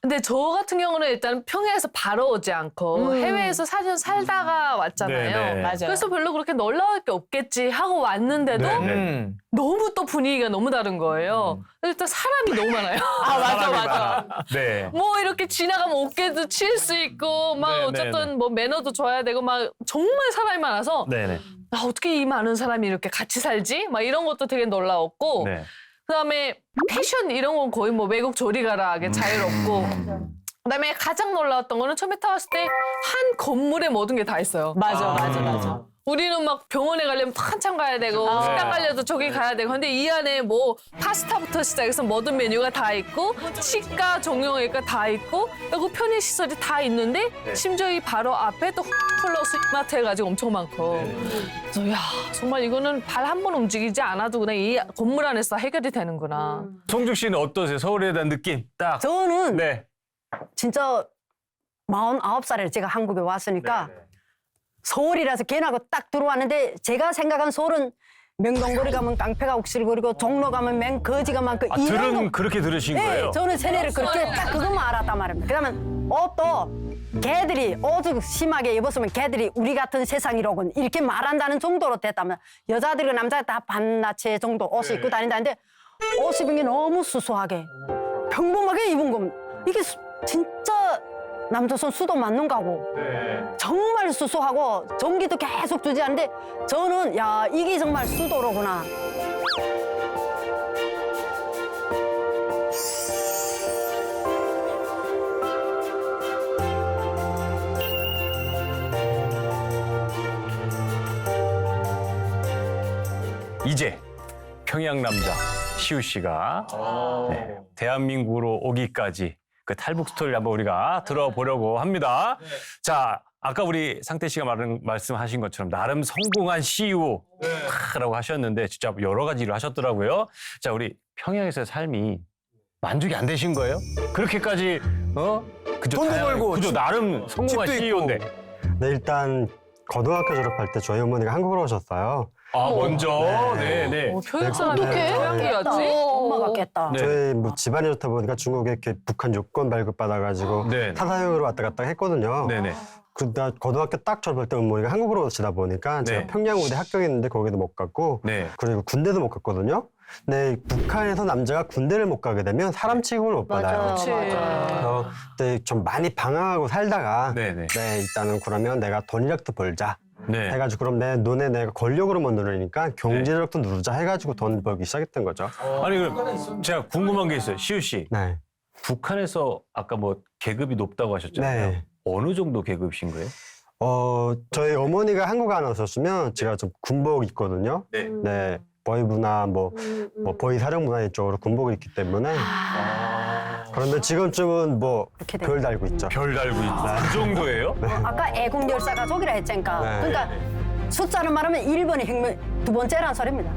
근데 저 같은 경우는 일단 평양에서 바로 오지 않고 해외에서 4년 살다가 왔잖아요. 네, 네. 맞아요. 그래서 별로 그렇게 놀라울 게 없겠지 하고 왔는데도 네, 네. 너무 또 분위기가 너무 다른 거예요. 일단 사람이 너무 많아요. 아 맞아 사람이 맞아. 많아. 네. 뭐 이렇게 지나가면 어깨도 칠 수 있고 막 네, 어쨌든 네, 뭐 매너도 줘야 되고 막 정말 사람이 많아서 네네. 아, 어떻게 이 많은 사람이 이렇게 같이 살지? 막 이런 것도 되게 놀라웠고 네. 그다음에 패션 이런 건 거의 뭐 외국 조리가라하게 자유롭고 그다음에 가장 놀라웠던 거는 처음에 타왔을 때 한 건물에 모든 게 다 있어요. 맞아 맞아 맞아. 우리는 막 병원에 가려면 한참 가야 되고 식당 가려도 저기 가야 되고 근데 이 안에 뭐 파스타부터 시작해서 모든 메뉴가 다 있고 치과 정형외과 다 있고 그리고 편의 시설이 다 있는데 심지어 이 바로 앞에 또 플러스 이마트 해가지고 엄청 많고 그래서 야 정말 이거는 발 한 번 움직이지 않아도 그냥 이 건물 안에서 해결이 되는구나. 송중 씨는 어떠세요? 서울에 대한 느낌 딱. 저는 네. 진짜 49살에 제가 한국에 왔으니까 서울이라서 괜하고 딱 들어왔는데 제가 생각한 서울은 명동거리 가면 깡패가 옥실거리고 종로 가면 맹거지가 많고 아, 이런 들은 거. 그렇게 들으신 네, 거예요? 저는 세뇌를 그렇게 딱 그것만 알았단 말입니다. 그다음에 옷도 개들이 옷을 심하게 입었으면 개들이 우리 같은 세상이로군 이렇게 말한다는 정도로 됐다면 여자들과 남자가 다 반나체 정도 옷을 입고 다닌다는데 옷 입은 게 너무 수수하게 평범하게 입은 겁니다. 이게 진짜 남조선 수도 맞는 거고 정말 수수하고 전기도 계속 주지 않는데 저는 야 이게 정말 수도로구나. 이제 평양 남자 시우 씨가 네, 대한민국으로 오기까지 그 탈북 스토리를 한번 우리가 들어보려고 합니다. 자, 아까 우리 상태 씨가 말씀하신 것처럼 나름 성공한 CEO라고 하셨는데 진짜 여러 가지 일을 하셨더라고요. 자, 우리 평양에서의 삶이 만족이 안 되신 거예요? 그렇게까지 그죠? 돈도 벌고 그죠? 나름 성공한 집도 CEO인데. 네, 일단 고등학교 졸업할 때 저희 어머니가 한국으로 오셨어요. 아, 먼저 네. 평양 사람이 네. 어떻게 하지? 엄마가 깼다. 네. 저희 뭐 집안이 좋다 보니까 중국에 이렇게 북한 요건 발급받아가지고 네. 타사형으로 왔다 갔다 했거든요. 네네. 나 고등학교 딱 졸업할 때 어머니가 한국으로 오시다 보니까 네. 제가 평양고대 합격했는데 거기도 못 갔고 네. 그리고 군대도 못 갔거든요. 근데 북한에서 남자가 군대를 못 가게 되면 사람 취급을 못 받아요. 맞아요. 그치. 그래서 그때 좀 많이 방황하고 살다가 네네. 네, 일단은 그러면 내가 돈이라도 벌자 네. 해가지고 그럼 내 눈에 내가 권력으로만 누르니까 경제력도 누르자 해가지고 돈 벌기 시작했던 거죠. 아니 그럼 제가 궁금한 게 있어요. 시우 씨. 네. 북한에서 아까 뭐 계급이 높다고 하셨잖아요. 네. 어느 정도 계급이신 거예요? 저희 어머니가 한국 안 왔었으면 제가 좀 군복 있거든요. 네. 네. 보위부나 뭐 보위사령부나 이쪽으로 군복을 입기 때문에 그런데 지금쯤은 뭐 그렇게 돼요. 별 달고 있죠. 별 달고 있다. 그 정도예요? 아까 애국 열사 가족이라 했잖아요. 네. 그러니까 숫자를 말하면 1번이 혁명 두 번째라는 소리입니다.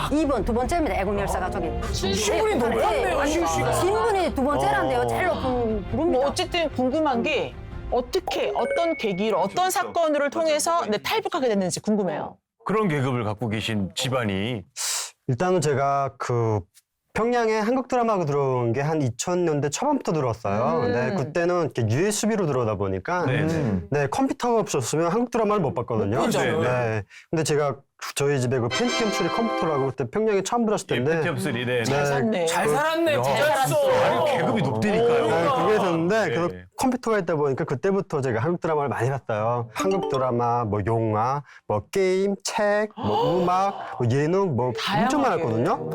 2번 두 번째입니다. 애국 열사 가족이. 신분이 높았네요, 시우 씨가. 신분이 두 번째란데요. 제일 높은 부릅니다. 뭐 어쨌든 궁금한 게 어떻게 어떤 계기로 어떤 사건을 통해서 탈북하게 됐는지 궁금해요. 그런 계급을 갖고 계신 집안이. 일단은 제가 그 평양에 한국 드라마가 들어온 게 한 2000년대 초반부터 들어왔어요. 네, 그때는 이렇게 USB로 들어오다 보니까 네, 컴퓨터가 없었으면 한국 드라마를 못 봤거든요. 그죠. 네. 근데 제가 저희 집에 그 펜티엄 3 컴퓨터라고 그때 평양에 처음 들었을 텐데 펜티엄 3. 네. 잘 샀네. 잘 살았네. 부자였어. 아니 계급이 높다니까요. 네, 그게 있었는데 네. 그래서 컴퓨터가 있다 보니까 그때부터 제가 한국 드라마를 많이 봤어요. 한국 드라마, 뭐 영화, 뭐 게임, 책, 뭐 음악, 뭐 예능, 뭐 엄청 다양하게. 많았거든요.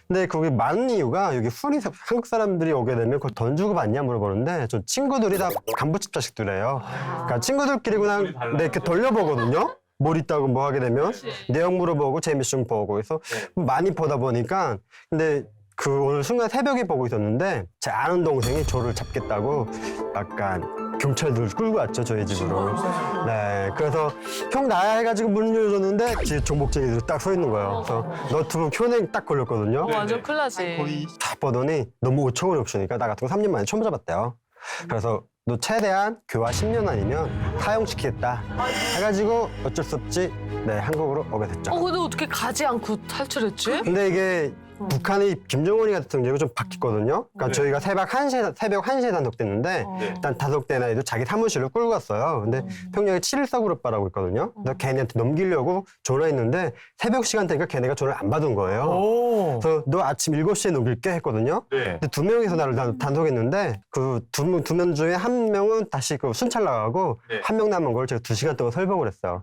근데 거기 많은 이유가 여기 훈이 한국 사람들이 오게 되면 그걸 돈 주고 받냐 물어보는데 저 친구들이 다 간부집 자식들이에요. 그러니까 친구들끼리 그냥 네, 이렇게 돌려보거든요. 뭘 있다고 뭐 하게 되면 내용 물어보고 재미있 좀 보고 해서 많이 보다 보니까 근데 그 오늘 순간 새벽에 보고 있었는데 제 아는 동생이 저를 잡겠다고 약간 경찰들 끌고 왔죠 저희 집으로. 네, 그래서 형 나야 해가지고 문 열어줬는데 뒤에 정복쟁이들이 딱 서 있는 거예요. 그래서 너튜브 현행 딱 걸렸거든요. 완전 큰일 나지. 다 보더니 너무 5천 원이 없으니까 나 같은 거 3년 만에 처음 잡았대요. 그래서 너 최대한 교화 10년 아니면 사형시키겠다 해가지고 어쩔 수 없이 네 한국으로 오게 됐죠. 근데 어떻게 가지 않고 탈출했지? 근데 이게 북한이 김정은이 같은 경우 좀 바뀌거든요. 그러니까 저희가 새벽 1시에 단속됐는데 일단 단속된 아이도 자기 사무실로 끌고 갔어요. 근데 평양에 714 그룹바라고 있거든요. 그래서 걔네한테 넘기려고 전화했는데 새벽 시간대니까 걔네가 전화를 안 받은 거예요. 그래서 너 아침 7시에 넘길게 했거든요. 근데 2명이서 나를 단속했는데 그 두 명 중에 한 명은 다시 그 순찰 나가고 한 명 남은 걸 제가 2시간 동안 설명을 했어요.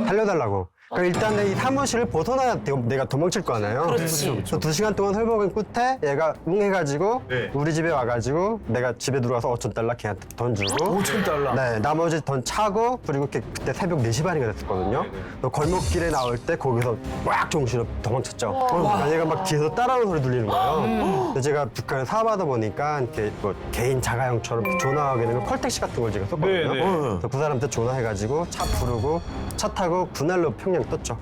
살려달라고. 그러니까 일단 이 사무실을 벗어나야 내가 도망칠 거 아니에요. 그렇지. 그래서 2시간 동안 설명한 끝에 얘가 응해가지고 우리 집에 와가지고 내가 집에 들어와서 5,000달러 걔한테 돈 주고 5,000달러. 네, 나머지 돈 차고 그리고 그때 새벽 4시 반인가 됐었거든요. 또 골목길에 나올 때 거기서 꽉 정신없이 도망쳤죠. 그러니까 얘가 막 뒤에서 따라오는 소리 들리는 거예요. 근데 제가 북한에 사업하다 보니까 이렇게 뭐 개인 자가용처럼 전화하게 되면 콜택시 같은 걸 제가 썼거든요. 그래서 그 사람한테 전화해가지고 차 부르고 차 타고 그날로 평양 떴죠.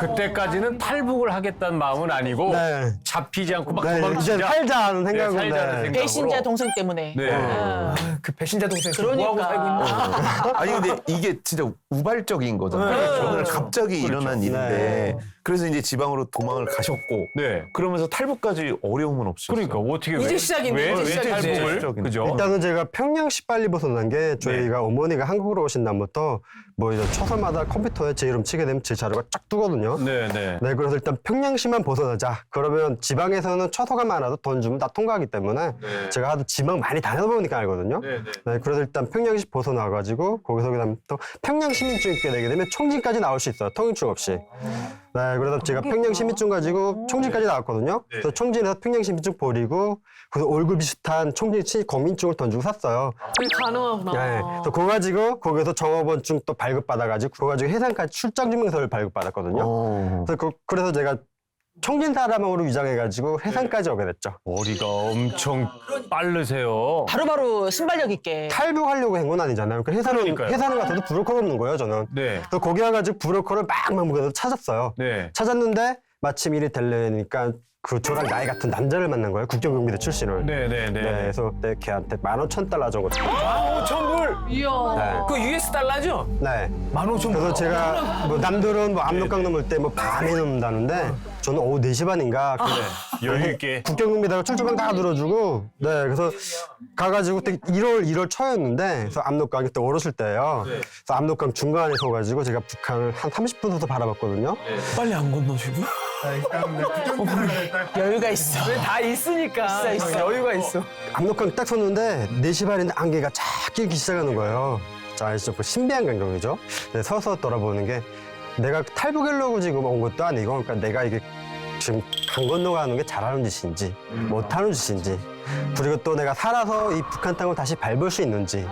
그때까지는 탈북을 하겠다는 마음은 아니고 네. 잡히지 않고 막 네, 이제 도망치자. 살자는 생각은 살자는 네. 생각. 배신자 동생 때문에. 네. 그 배신자 동생 그러니까. 뭐하고 살고 있나? 아니 근데 이게 진짜 우발적인 거잖아요. 오늘 갑자기 일어난 일인데 그래서 이제 지방으로 도망을 가셨고 네. 그러면서 탈북까지 어려움은 없었어요. 그러니까 어떻게 이제 시작인데, 이제 시작인데. 탈북을 그죠? 일단은 제가 평양시 빨리 벗어난 게 저희가 어머니가 한국으로 오신 다음부터 뭐 이제 처서마다 컴퓨터에 제 이름 치게 되면 제 자료가 쫙 뜨거든요. 네네. 네, 그래서 일단 평양시만 벗어나자. 그러면 지방에서는 처서가 많아도 돈 주면 다 통과하기 때문에 제가 하도 지방 많이 다녀보니까 알거든요. 네, 그래서 일단 평양시 벗어나가지고 거기서 그다음 또 평양시민증 있게 되게 되면 총진까지 나올 수 있어요. 통일증 없이. 네, 그래서 제가 평양시민증 가지고 총진까지 나왔거든요. 그래서 총진에서 평양시민증 버리고 그래서 월급 비슷한 총진 국민증을 돈 주고 샀어요. 그게 가능하구나. 네, 그래서 그거 가지고 거기서 종업원증 또 발급받아가지고 그거 가지고 해상까지 출장증명서를 발급받았거든요. 그래서 제가 총진 사람으로 위장해가지고 해상까지 오게 됐죠. 머리가 엄청 빠르세요. 바로바로 순발력 있게. 탈북하려고 한 건 아니잖아요. 그러니까요. 회사는 가서도 브로커가 없는 거예요, 저는. 네. 그래서 거기 와가지고 브로커를 막 찾았어요. 네. 찾았는데 마침 일이 되려니까 그 저랑 나이 같은 남자를 만난 거예요. 국경경비대 출신을. 네네네. 네, 그래서 그때 걔한테 15,000달러 정도. 15,000불. 이야. 네. 그 US 달러죠? 네. 15,000불. 그래서 제가 뭐 남들은 뭐 압록강 넘을 때 뭐 밤에 넘는다는데 저는 오후 4시 반인가 여유 있게. 국경경비대가 출조망 다 들어주고 네 그래서 가가지고 그때 1월 초였는데 그래서 압록강이 때 얼었을 때예요. 그래서 압록강 중간에 서가지고 제가 북한을 한 30분 서서 바라봤거든요. 빨리 안 건너시고? 여유가 있어. 다 있으니까. 있어. 여유가 있어. 압록강 딱 섰는데 4시 반인데 안개가 쫙 끼기 시작하는 거예요. 자, 이제 그 신비한 광경이죠. 네, 서서 돌아보는 게 내가 탈북하려고 지금 온 것도 아니고 그러니까 내가 이게 지금 강 건너가는 게 잘하는 짓인지 못하는 짓인지 그리고 또 내가 살아서 이 북한 땅을 다시 밟을 수 있는지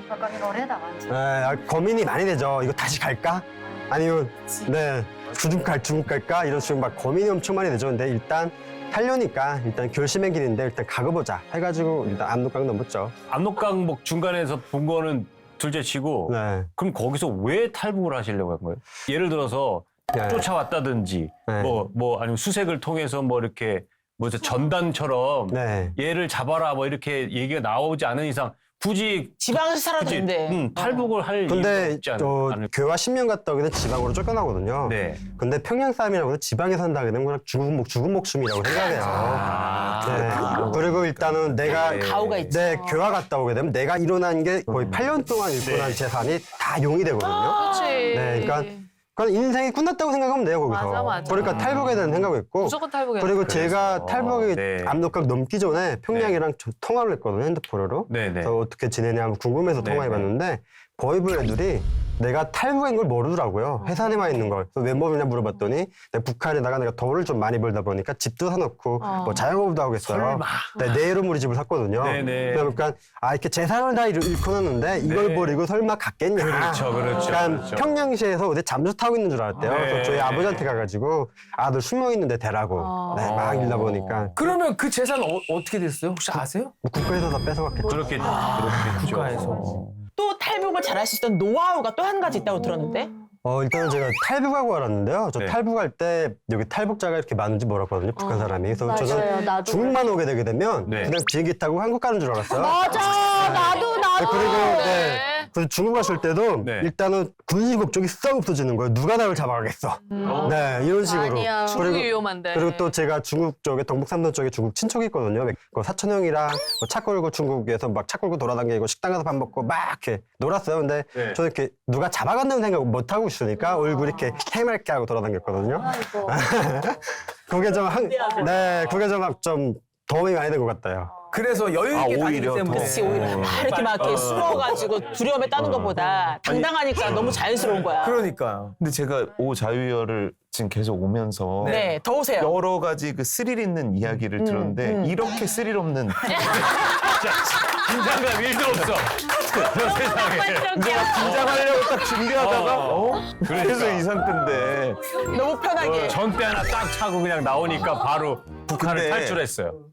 고민이 많이 되죠. 이거 다시 갈까? 아니면 네 중국 갈까? 이런 식으로 막 고민이 엄청 많이 되죠. 근데 일단 하려니까 일단 결심의 길인데 일단 가보자 해가지고 일단 압록강 넘었죠. 압록강 뭐 중간에서 본 거는 둘째치고 네. 그럼 거기서 왜 탈북을 하시려고 한 거예요? 예를 들어서 네. 쫓아왔다든지 네. 뭐 아니면 수색을 통해서 뭐 이렇게 뭐 전단처럼 네. 얘를 잡아라 뭐 이렇게 얘기가 나오지 않은 이상 굳이 지방에서 살아도 된대. 탈북을 할 이유가 근데 없지 또 교화 10년 갔다 오게 되면 지방으로 쫓겨나거든요. 네. 근데 평양 사람이라고 해서 지방에 산다게 되면 그냥 죽은 목숨이라고 생각해요. 네. 그리고 일단은 내가 가오가 있죠. 내 교화 갔다 오게 되면 내가 일어난 게 거의 8년 동안 일어난 재산이 다 용이 되거든요. 그렇지. 네, 그러니까 인생이 끝났다고 생각하면 돼요 거기서. 맞아. 그러니까 탈북에 대한 생각이 있고. 무조건 탈북해야 그리고 돼. 제가 탈북이 네. 압록강 넘기 전에 평양이랑 통화를 했거든요 핸드폰으로. 네네. 그래서 어떻게 지내냐 궁금해서 통화해봤는데 거의부 애들이 내가 탈북인 걸 모르더라고요. 해산에만 있는 걸. 그래서 왜 모르냐 물어봤더니 내가 북한에다가 내가 돈을 좀 많이 벌다 보니까 집도 사놓고 뭐 자영업도 하고 있어요. 네, 내 이름으로 집을 샀거든요. 네네. 그러니까 이렇게 재산을 다 잃고 놨는데 이걸 네. 버리고 설마 갔겠냐. 그렇죠. 그러니까 그렇죠. 평양시에서 어디 잠수 타고 있는 줄 알았대요. 네. 그래서 저희 아버지한테 가가지고 아들 숨어 있는데 대라고. 네, 막 일다 보니까 그러면 그 재산 어떻게 됐어요? 혹시 아세요? 뭐 국가에서 다 뺏어갔겠죠. 그렇겠죠. 그렇겠죠. 국가에서. 또 탈북을 잘할 수 있던 노하우가 또 한 가지 있다고 들었는데. 일단은 제가 탈북하고 알았는데요. 저 네. 탈북할 때 여기 탈북자가 이렇게 많은지 몰랐거든요. 북한 사람이. 그래서 맞아요. 저는 나도 중국만 오게 되게 되면 네. 그냥 비행기 타고 한국 가는 줄 알았어요. 맞아. 나도. 그리고 그래서 중국 갔을 때도 네. 일단은 군시 국적이 싹 없어지는 거예요. 누가 나를 잡아가겠어. 네, 이런 식으로. 아니야. 중국이 위험한데. 그리고 또 제가 중국 쪽에 동북삼도 쪽에 중국 친척이 있거든요. 그 사촌 형이랑 뭐 차 끌고 중국에서 막 차 끌고 돌아다니고 식당 가서 밥 먹고 막 이렇게 놀았어요. 근데 네. 저는 이렇게 누가 잡아간다는 생각 못 하고 있으니까 얼굴 이렇게 해맑게 하고 돌아다녔거든요. 그게 좀 도움이 많이 된 것 같아요. 그래서 여유 있게 다니기 오히려 때문에. 더. 그치, 오히려 이렇게 막 이렇게 숨어가지고 두려움에 따는 것보다 당당하니까 너무 자연스러운 거야. 그러니까요. 근데 제가 오 자유열을 지금 계속 오면서 네, 더 오세요. 여러 가지 그 스릴 있는 이야기를 들었는데 이렇게 스릴 없는 긴장감 1도 없어. 세상에. 긴장하려고 딱 준비하다가 그래서 이 상태인데 너무 편하게. 전대 하나 딱 차고 그냥 나오니까 바로 북한을 근데 탈출했어요.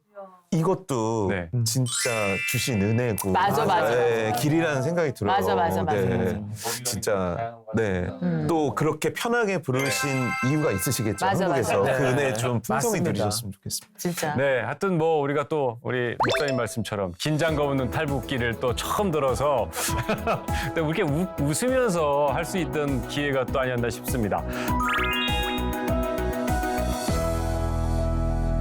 이것도 네. 진짜 주신 은혜고 맞아. 네, 길이라는 생각이 들어요. 맞아. 네. 진짜 네. 또 그렇게 편하게 부르신 이유가 있으시겠죠. 맞아. 한국에서 그 은혜 좀 풍성히 맞습니다. 누리셨으면 좋겠습니다. 진짜. 네, 하여튼 뭐 우리가 또 우리 목사님 말씀처럼 긴장감 없는 탈북기를 또 처음 들어서 또 이렇게 웃으면서 할 수 있던 기회가 또 아니었나 싶습니다.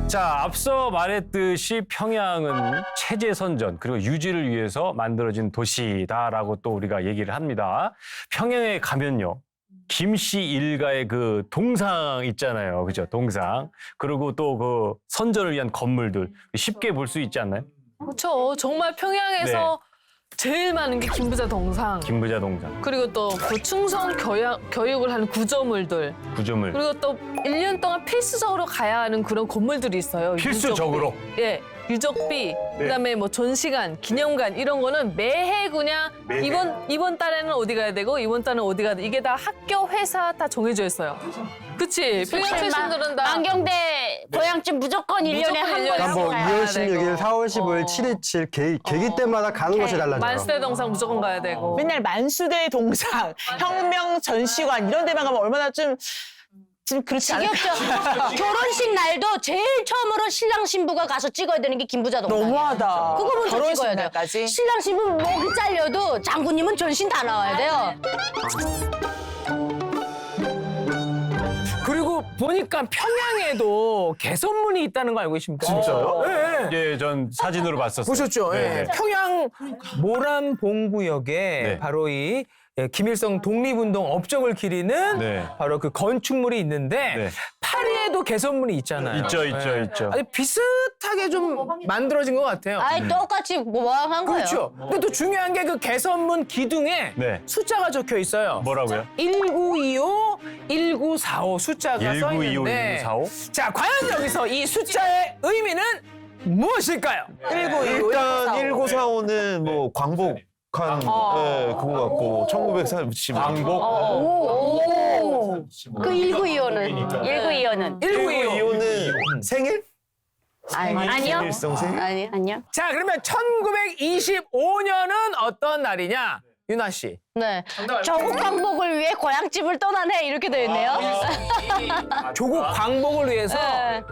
자, 앞서 말했듯이 평양은 체제 선전 그리고 유지를 위해서 만들어진 도시다라고 또 우리가 얘기를 합니다. 평양에 가면요. 김씨 일가의 그 동상 있잖아요. 그죠? 동상. 그리고 또 그 선전을 위한 건물들 쉽게 볼 수 있지 않나요? 그렇죠. 정말 평양에서 제일 많은 게 김부자 동상. 김부자 동상, 그리고 또 그 충성 교육을 하는 구조물들. 구조물. 그리고 또 1년 동안 필수적으로 가야 하는 그런 건물들이 있어요. 필수적으로? 유적비. 예. 유적비, 그다음에 뭐 전시관, 기념관 이런 거는 매해 그냥 이번 달에는 어디 가야 되고 이번 달에는 어디 가야 돼. 이게 다 학교, 회사 다 정해져 있어요. 그치? 평양 출신들은 다 만경대 고향집 무조건 1년에 한 무조건 번씩 뭐 가야 2월 되고. 16일, 4월 15일, 727 계기 때마다 가는 곳이 달라져요. 만수대 동상 무조건 가야 되고. 맨날 만수대 동상, 혁명 전시관 이런 데만 가면 얼마나 좀 그렇지 않을까? 지겹죠. 결혼식 날도 제일 처음으로 신랑 신부가 가서 찍어야 되는 게 김부자 동상. 너무하다. 그거 먼저 결혼식 찍어야 돼요. 날까지? 신랑 신부 목이 잘려도 장군님은 전신 다 나와야 돼요. 그리고 보니까 평양에도 개선문이 있다는 거 알고 계십니까? 진짜요? 네. 예, 전 사진으로 봤었어요. 보셨죠? 네, 예. 네. 평양 모란봉구역에 네. 바로 이 김일성 독립운동 업적을 기리는 네. 바로 그 건축물이 있는데 네. 파리에도 개선문이 있잖아요. 있죠. 아주 비슷하게 좀 만들어진 것 같아요. 아이 똑같이 모방한 거예요. 그렇죠. 근데 또 중요한 게 그 개선문 기둥에 네. 숫자가 적혀 있어요. 뭐라고요? 1925, 1945 숫자가 써 1925, 있는데 1945? 자, 과연 여기서 이 숫자의 의미는 무엇일까요? 1925. 일단 1945는 뭐 광복한 그거 같고 1940 광복. 그 1925는 1925는 1925. 1925는 생일? 아니요. 김일성 생일? 아니요. 자, 그러면 1925년은 어떤 날이냐? 윤아 씨. 네. 조국 광복을 위해 고향집을 떠나네 이렇게 되어 있네요. 조국 광복을 위해서 네.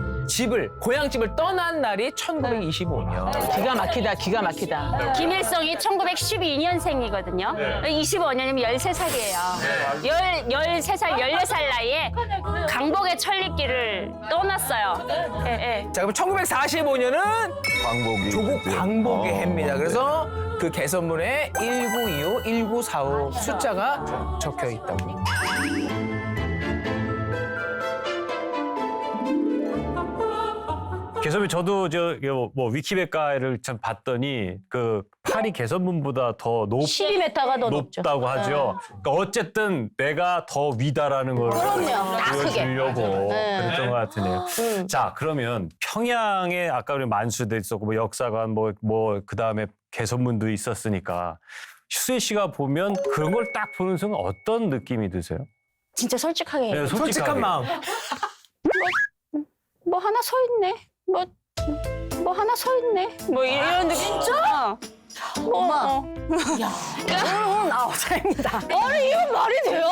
고향집을 떠난 날이 1925년. 기가 막히다, 기가 막히다. 김일성이 1912년생이거든요. 25년이면 13살이에요. 13살, 14살 나이에 강복의 천리길을 떠났어요. 예. 자, 그럼 1945년은 광복이 조국 네. 광복의 해입니다. 네. 그래서 그 개선문에 1925, 1945 숫자가 적혀 있다고. 개선이 저도 뭐 위키백과를 참 봤더니 그 파리 개선문보다 더 12m가 더 높죠. 높다고 하죠. 그러니까 어쨌든 내가 더 위다라는 걸 그럼요. 다 크게. 보여주려고 네. 그랬던 것 같으네요. 자, 그러면 평양에 아까 우리 만수도 있었고 뭐 역사관 뭐 그다음에 개선문도 있었으니까 수혜 씨가 보면 그런 걸 딱 보는 순간 어떤 느낌이 드세요? 진짜 솔직하게. 네, 솔직한 마음. 뭐 하나 서 있네. 뭐 하나 서 있네. 뭐 이런 느낌. 진짜? 엄마. 나오자입니다. 아니 이거 말이 돼요?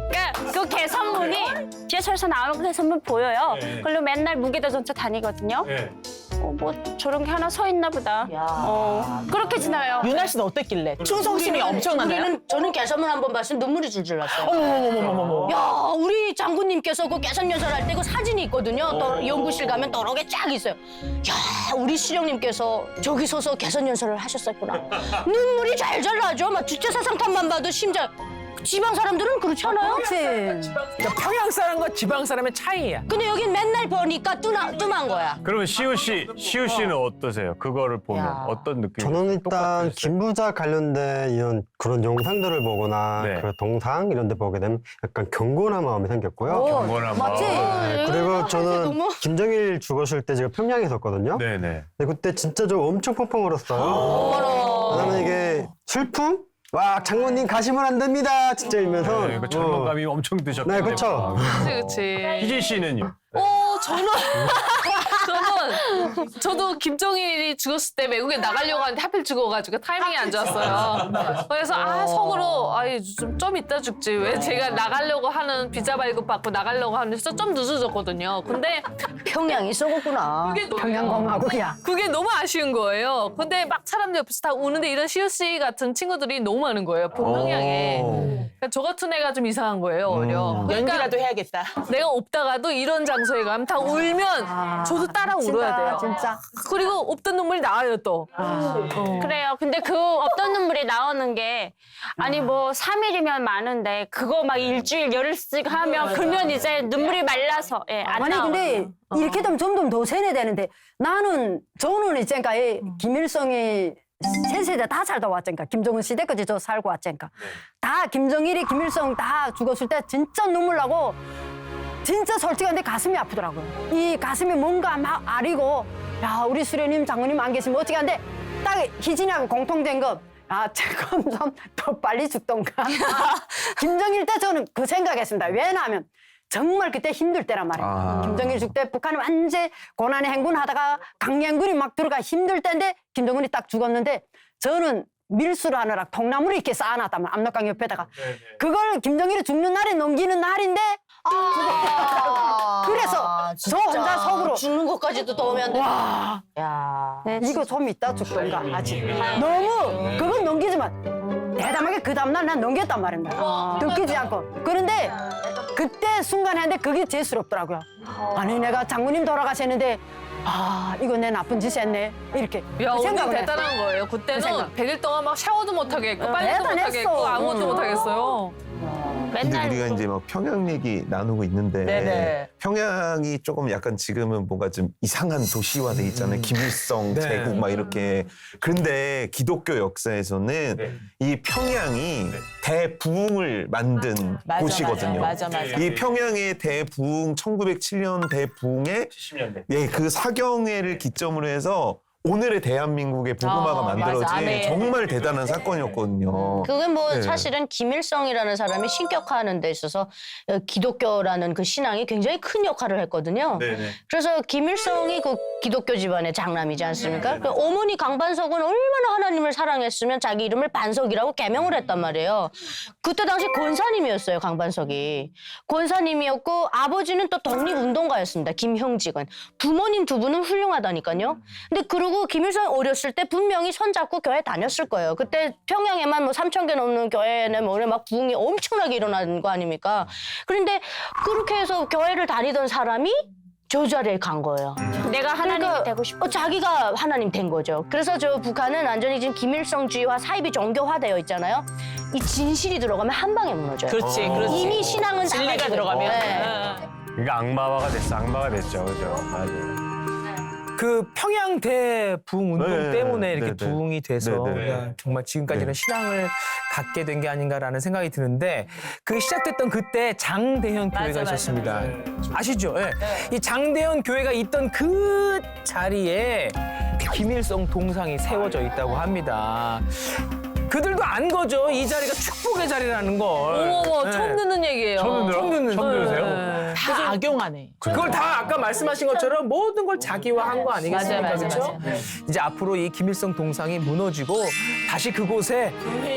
그러니까 그 개선문이 지하철에서 나오는 개선문 보여요. 네. 그걸로 맨날 무기대전차 다니거든요. 네. 뭐 저런 게 하나 서 있나 보다. 그렇게 지나요. 유나 씨는 어땠길래? 충성심이 엄청나나요? 저는 개선문 한 번 봤을 때 눈물이 줄줄 났어요. 어머머머머머. 야, 우리 장군님께서 그 개선연설할 때 그 사진이 있거든요. 연구실 가면 여러 개 쫙 있어요. 야, 우리 시령님께서 저기 서서 개선연설을 하셨었구나. 눈물이 잘잘 나죠. 막 주체사상탄만 봐도 심장. 지방 사람들은 그렇지 않아요? 그렇지. 그러니까 평양 사람과 지방 사람의 차이야. 근데 여긴 맨날 보니까 뜸한 거야. 그러면 시우 씨는 어떠세요? 그거를 보면 어떤 느낌? 저는 일단 김부자 관련된 이런 그런 영상들을 보거나 네. 그 동상 이런 데 보게 되면 약간 경건한 마음이 생겼고요. 경건한 마음. 맞지? 네, 그리고 저는 너무- 김정일 죽었을 때 제가 평양에 있었거든요. 네네. 근데 그때 진짜 저 엄청 펑펑 울었어요. 왜냐면 이게 슬픔? 와, 장모님 가시면 안 됩니다. 진짜 이러면서. 네, 그 절망감이 엄청 드셨고. 네, 그렇죠. 그치. 희진 씨는요? 저도 김정일이 죽었을 때 외국에 나가려고 하는데 하필 죽어가지고 타이밍이 안 좋았어요. 그래서 속으로 좀 이따 죽지. 왜 제가 나가려고 하는 비자 발급 받고 나가려고 하는데 좀 늦어졌거든요. 근데 평양이 썩었구나. 평양공화국이야. 그게 너무 아쉬운 거예요. 근데 막 사람들 옆에서 다 우는데 이런 시우 씨 같은 친구들이 너무 많은 거예요. 평양에. 그러니까 저 같은 애가 좀 이상한 거예요. 어려. 그러니까 연기라도 해야겠다. 내가 없다가도 이런 장소에 가면 다 울면 저도 따라 울어야 돼요. 진짜. 그리고 없던 눈물이 나와요 또. 그래요. 근데 그 없던 눈물이 나오는 게 아니 뭐 3일이면 많은데 그거 막 일주일 열흘씩 하면 그러면 이제 눈물이 말라서 안 아니 나와요. 근데 이렇게 되면 점점 더 세뇌되는데 저는 있잖니까 김일성이 세 세대 다 살다 왔잖니까 김정은 시대까지 저 살고 왔잖니까 다 김정일이 김일성 다 죽었을 때 진짜 눈물 나고 진짜 솔직한데 가슴이 아프더라고요. 이 가슴이 뭔가 막 아리고 야 우리 수련님 장모님 안 계시면 어떻게 한데 딱 희진이하고 공통된 거 조금 좀 더 빨리 죽던가. 김정일 때 저는 그 생각했습니다. 왜냐하면 정말 그때 힘들 때란 말이에요. 김정일 죽을 때 북한이 완전 고난의 행군하다가 강양군이 막 들어가 힘들 때인데 김정은이 딱 죽었는데 저는 밀수를 하느라 통나무를 이렇게 쌓아놨단 말이에요. 압록강 옆에다가. 그걸 김정일이 죽는 날에 넘기는 날인데 그래서 저 혼자 속으로 죽는 것까지도 도우면 돼. 와 야. 이거 좀 이따 죽던가 아직 너무 그건 넘기지만 대담하게 그 다음날 난 넘겼단 말입니다. 들키지 않고 그런데 그때 순간 했는데 그게 제스럽더라고요. 아니 내가 장모님 돌아가셨는데 이거 내 나쁜 짓 했네 이렇게 야, 그 오늘 생각을 했어요. 대단한 거예요. 그때는 생각. 100일 동안 막 샤워도 못 하겠고 빨래도 못 대단했어. 하겠고 아무것도 못 하겠어요. 근데 맨날 우리가 이제 막 평양 얘기 나누고 있는데 네네. 평양이 조금 약간 지금은 뭔가 좀 이상한 도시화돼 있잖아요. 김일성, 네. 제국 막 이렇게. 그런데 기독교 역사에서는 이 평양이 대부흥을 만든 맞아, 곳이거든요. 맞아. 이 평양의 대부흥 1907년 대부흥의 70년대. 예, 그 사경회를 기점으로 해서 오늘의 대한민국의 복음화가 맞아. 만들어진 아멘. 정말 대단한 사건이었거든요. 그게 뭐 네. 사실은 김일성이라는 사람이 신격화하는 데 있어서 기독교라는 그 신앙이 굉장히 큰 역할을 했거든요. 네네. 그래서 김일성이 그 기독교 집안의 장남이지 않습니까? 그 어머니 강반석은 얼마나 하나님을 사랑했으면 자기 이름을 반석이라고 개명을 했단 말이에요. 그때 당시 권사님이었어요, 강반석이. 권사님이었고 아버지는 또 독립운동가였습니다, 김형직은. 부모님 두 분은 훌륭하다니까요. 근데 그리고 김일성이 어렸을 때 분명히 손잡고 교회 다녔을 거예요. 그때 평양에만 뭐 3,000개 넘는 교회는 뭐 막 부흥이 엄청나게 일어나는 거 아닙니까? 그런데 그렇게 해서 교회를 다니던 사람이 저 자리에 간 거예요. 내가 하나님이 되고 싶어. 자기가 하나님 된 거죠. 그래서 저 북한은 완전히 지금 김일성주의와 사입이 정교화되어 있잖아요. 이 진실이 들어가면 한 방에 무너져요. 그렇지. 이미 신앙은 다 진리가 가지고 들어가면. 있고. 네. 이게 악마가 됐죠. 그죠? 맞아요. 그 평양 대부흥운동 네, 때문에 이렇게 네, 네. 부흥이 돼서 네, 네. 야, 정말 지금까지는 신앙을 갖게 된 게 아닌가라는 생각이 드는데 그 시작됐던 그때 장대현 교회가 있었습니다. 아시죠? 예. 이 장대현 교회가 있던 그 자리에 김일성 동상이 세워져 있다고 합니다. 그들도 안 거죠. 이 자리가 축복의 자리라는 걸. 어머, 네. 처음 듣는 얘기예요. 처음 들으세요? 네. 다 악용하네. 그걸 다 아까 말씀하신 것처럼 모든 걸 자기화한 거 아니겠습니까? 맞아요, 그렇죠? 맞아요. 이제 앞으로 이 김일성 동상이 무너지고 다시 그곳에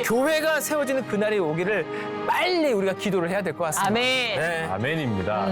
교회가 세워지는 그날이 오기를 빨리 우리가 기도를 해야 될 것 같습니다. 아멘. 네. 아멘입니다.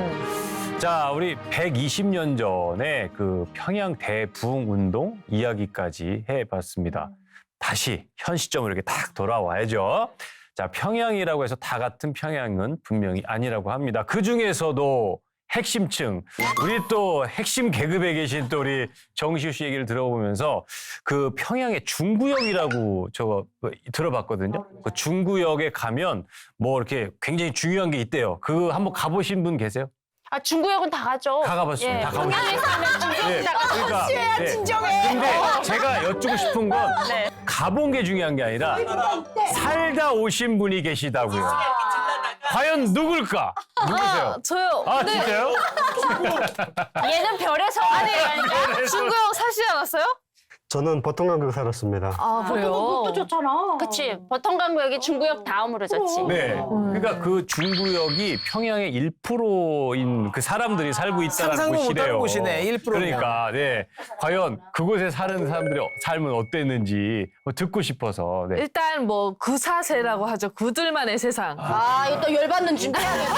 자, 우리 120년 전에 그 평양 대부흥 운동 이야기까지 해봤습니다. 다시 현 시점으로 이렇게 딱 돌아와야죠. 자, 평양이라고 해서 다 같은 평양은 분명히 아니라고 합니다. 그 중에서도 핵심층, 우리 또 핵심 계급에 계신 또 우리 정시우 씨 얘기를 들어보면서 그 평양의 중구역이라고 저거 들어봤거든요. 그 중구역에 가면 뭐 이렇게 굉장히 중요한 게 있대요. 그거 한번 가보신 분 계세요? 아, 중구역은 다 가죠. 가봤습니다. 예, 다 가보셨어요. 평양에서 하면 중구역 다 가죠. 그러니까 진정해. 근데 제가 여쭙고 싶은 건 네. 가본 게 중요한 게 아니라 살다 오신 분이 계시다고요. 과연 누굴까? 누구세요? 저요. 아, 근데 진짜요? 얘는 별에서 아니라니까. 중구역 사시지 않았어요? 저는 보통강국 살았습니다. 아, 그래요? 좋잖아. 그치. 보통강구역이 중구역 다음으로 좋지. 네. 그러니까 그 중구역이 평양의 1%인 그 사람들이 살고 있다는 상상도 못하는 곳이래요. 곳이네, 1%면. 그러니까, 네. 과연 그곳에 사는 사람들의 삶은 어땠는지 듣고 싶어서. 네. 일단 뭐 구사세라고 하죠. 그들만의 세상. 아, 이거 또 열받는 준비해야겠다.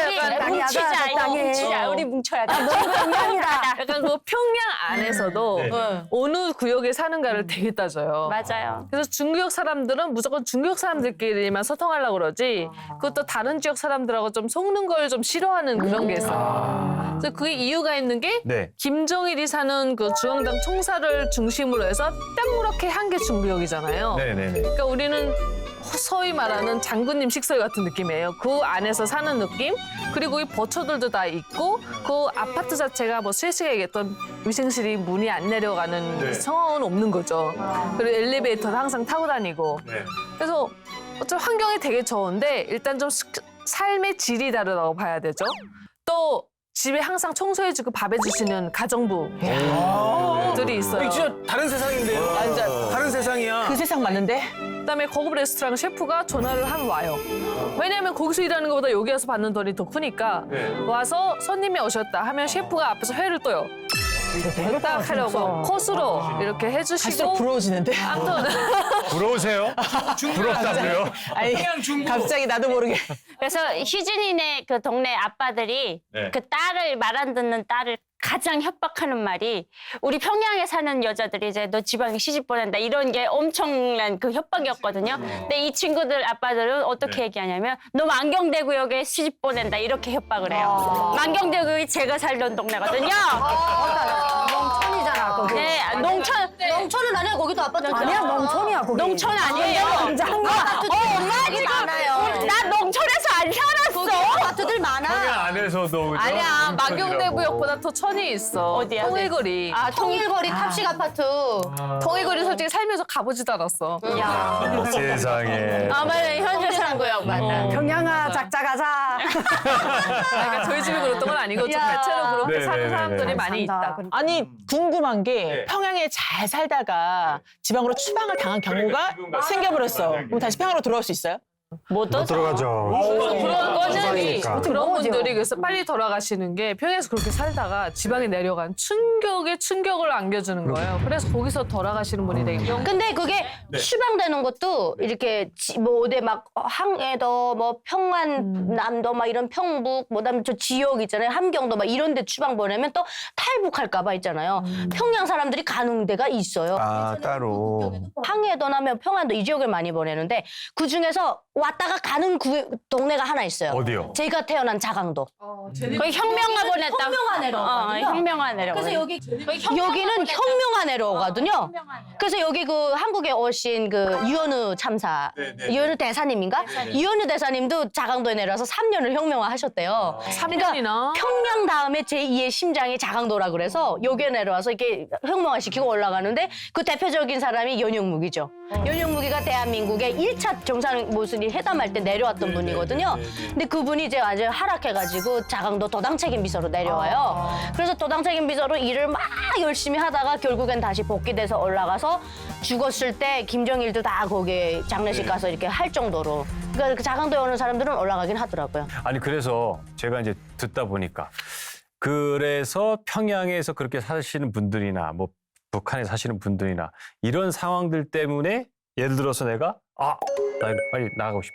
우리 약간 뭉치자, 적당히 이거 적당히. 뭉치자. 우리 뭉쳐야 돼. 약간 그 평양 안에서도 네. 어느 구역에 사는가를 되게 따져요. 맞아요. 그래서 중구역 사람들은 무조건 중구역 사람들끼리만 소통하려고 그러지 그것도 다른 지역 사람들하고 좀 속는 걸 좀 싫어하는 그런 게 있어요. 그래서 그게 이유가 있는 게 네. 김정일이 사는 그 중앙당 총사를 중심으로 해서 딱 한 게 중구역이잖아요. 네네네. 그러니까 우리는 소위 말하는 장군님 식설 같은 느낌이에요. 그 안에서 사는 느낌. 그리고 이 버처들도 다 있고 그 아파트 자체가 뭐 실시가 얘기했던 위생실이 문이 안 내려가는 네. 상황은 없는 거죠. 그리고 엘리베이터도 항상 타고 다니고. 네. 그래서 어차피 환경이 되게 좋은데 일단 좀 삶의 질이 다르다고 봐야 되죠. 또 집에 항상 청소해주고 밥 해주시는 가정부들이 있어요. 이거 진짜 다른 세상인데요. 완전. 다른 세상이야. 그 세상 맞는데? 그다음에 고급 레스토랑 셰프가 전화를 하면 와요. 왜냐하면 거기서 일하는 것보다 여기 와서 받는 돈이 더 크니까 와서 손님이 오셨다 하면 셰프가 앞에서 회를 떠요. 딱 하려고 코스로 이렇게 갈수록 해주시고 부러워지는데? 아무튼 부러우세요? 부럽다고요? 아니, 갑자기 나도 모르게. 그래서 희진이네 그 동네 아빠들이 네. 그 딸을 말 안 듣는 딸을 가장 협박하는 말이 우리 평양에 사는 여자들이 이제 너 지방에 시집 보낸다 이런 게 엄청난 그 협박이었거든요. 근데 이 친구들 아빠들은 어떻게 얘기하냐면 너 만경대구역에 시집 보낸다 이렇게 협박을 해요. 만경대구역이 제가 살던 동네거든요. 농촌이잖아 거기. 네, 농촌. 농촌은 아니야, 거기도 아파트. 아니야 농촌이야 거기. 농촌 아니에요. 엄마 지금 나 농촌에서 안 살았어. 아파트들 많아. 평양 안에서도 그죠? 아니야 만경대구역보다 더 천이 있어. 어디야? 통일거리. 아, 통일거리 탑식 아파트. 통일거리 솔직히 살면서 가보지도 않았어. 세상에. 아마는 현대산구역 맞아. 평양아 작작하자. 그러니까 저희 집이 그랬던 건 아니고 좀 야. 대체로 그렇게 네네네네. 사는 사람들이 많이 산다. 있다. 아니, 궁금한 게 평양에 잘 살다가 지방으로 추방을 당한 경우가 생겨버렸어. 그럼 다시 평양으로 돌아올 수 있어요? 못 못 들어가죠. 그런 거는 지방이니까. 그런 뭐죠? 분들이 그래서 빨리 돌아가시는 게 평양에서 그렇게 살다가 지방에 내려간 충격에 충격을 안겨주는 거예요. 그래서 거기서 돌아가시는 분이 되게 많아요. 근데 그게 추방되는 것도 이렇게 뭐 어디 막 항해도 뭐 평안남도 막 이런 평북 뭐다음에 저 지역 있잖아요. 함경도 막 이런 데 추방 보내면 또 탈북할까 봐 있잖아요. 평양 사람들이 가는 데가 있어요. 아, 따로. 항해도나 평안도 이 지역을 많이 보내는데 그 중에서 왔다가 가는 동네가 하나 있어요. 어디요? 제가 태어난 자강도. 거기 혁명가 보냈다. 혁명하네. 내려오거든요. 혁명화 내려오거든요. 그래서 여기는 혁명화 내려오거든요. 그래서 여기 그 한국에 오신 그 유현우 참사, 유현우 대사님인가? 유현우 대사님도 자강도에 내려와서 3년을 혁명화 하셨대요. 3년이나? 평양 다음에 제2의 심장이 자강도라 그래서 여기에 내려와서 이렇게 혁명화 시키고 올라가는데 그 대표적인 사람이 연용무기죠. 연용무기가 대한민국의 1차 정상모순이 회담할 때 내려왔던 분이거든요. 근데 그분이 이제 완전 하락해가지고 자강도 도당책임 비서로 내려와요. 그래서 도당책임 비서로 일을 막 열심히 하다가 결국엔 다시 복귀돼서 올라가서 죽었을 때 김정일도 다 거기에 장례식 가서 이렇게 할 정도로. 그러니까 그 자강도에 오는 사람들은 올라가긴 하더라고요. 아니 그래서 제가 이제 듣다 보니까 그래서 평양에서 그렇게 사시는 분들이나 뭐 북한에 사시는 분들이나 이런 상황들 때문에 예를 들어서 내가 나 빨리 나가고 싶어.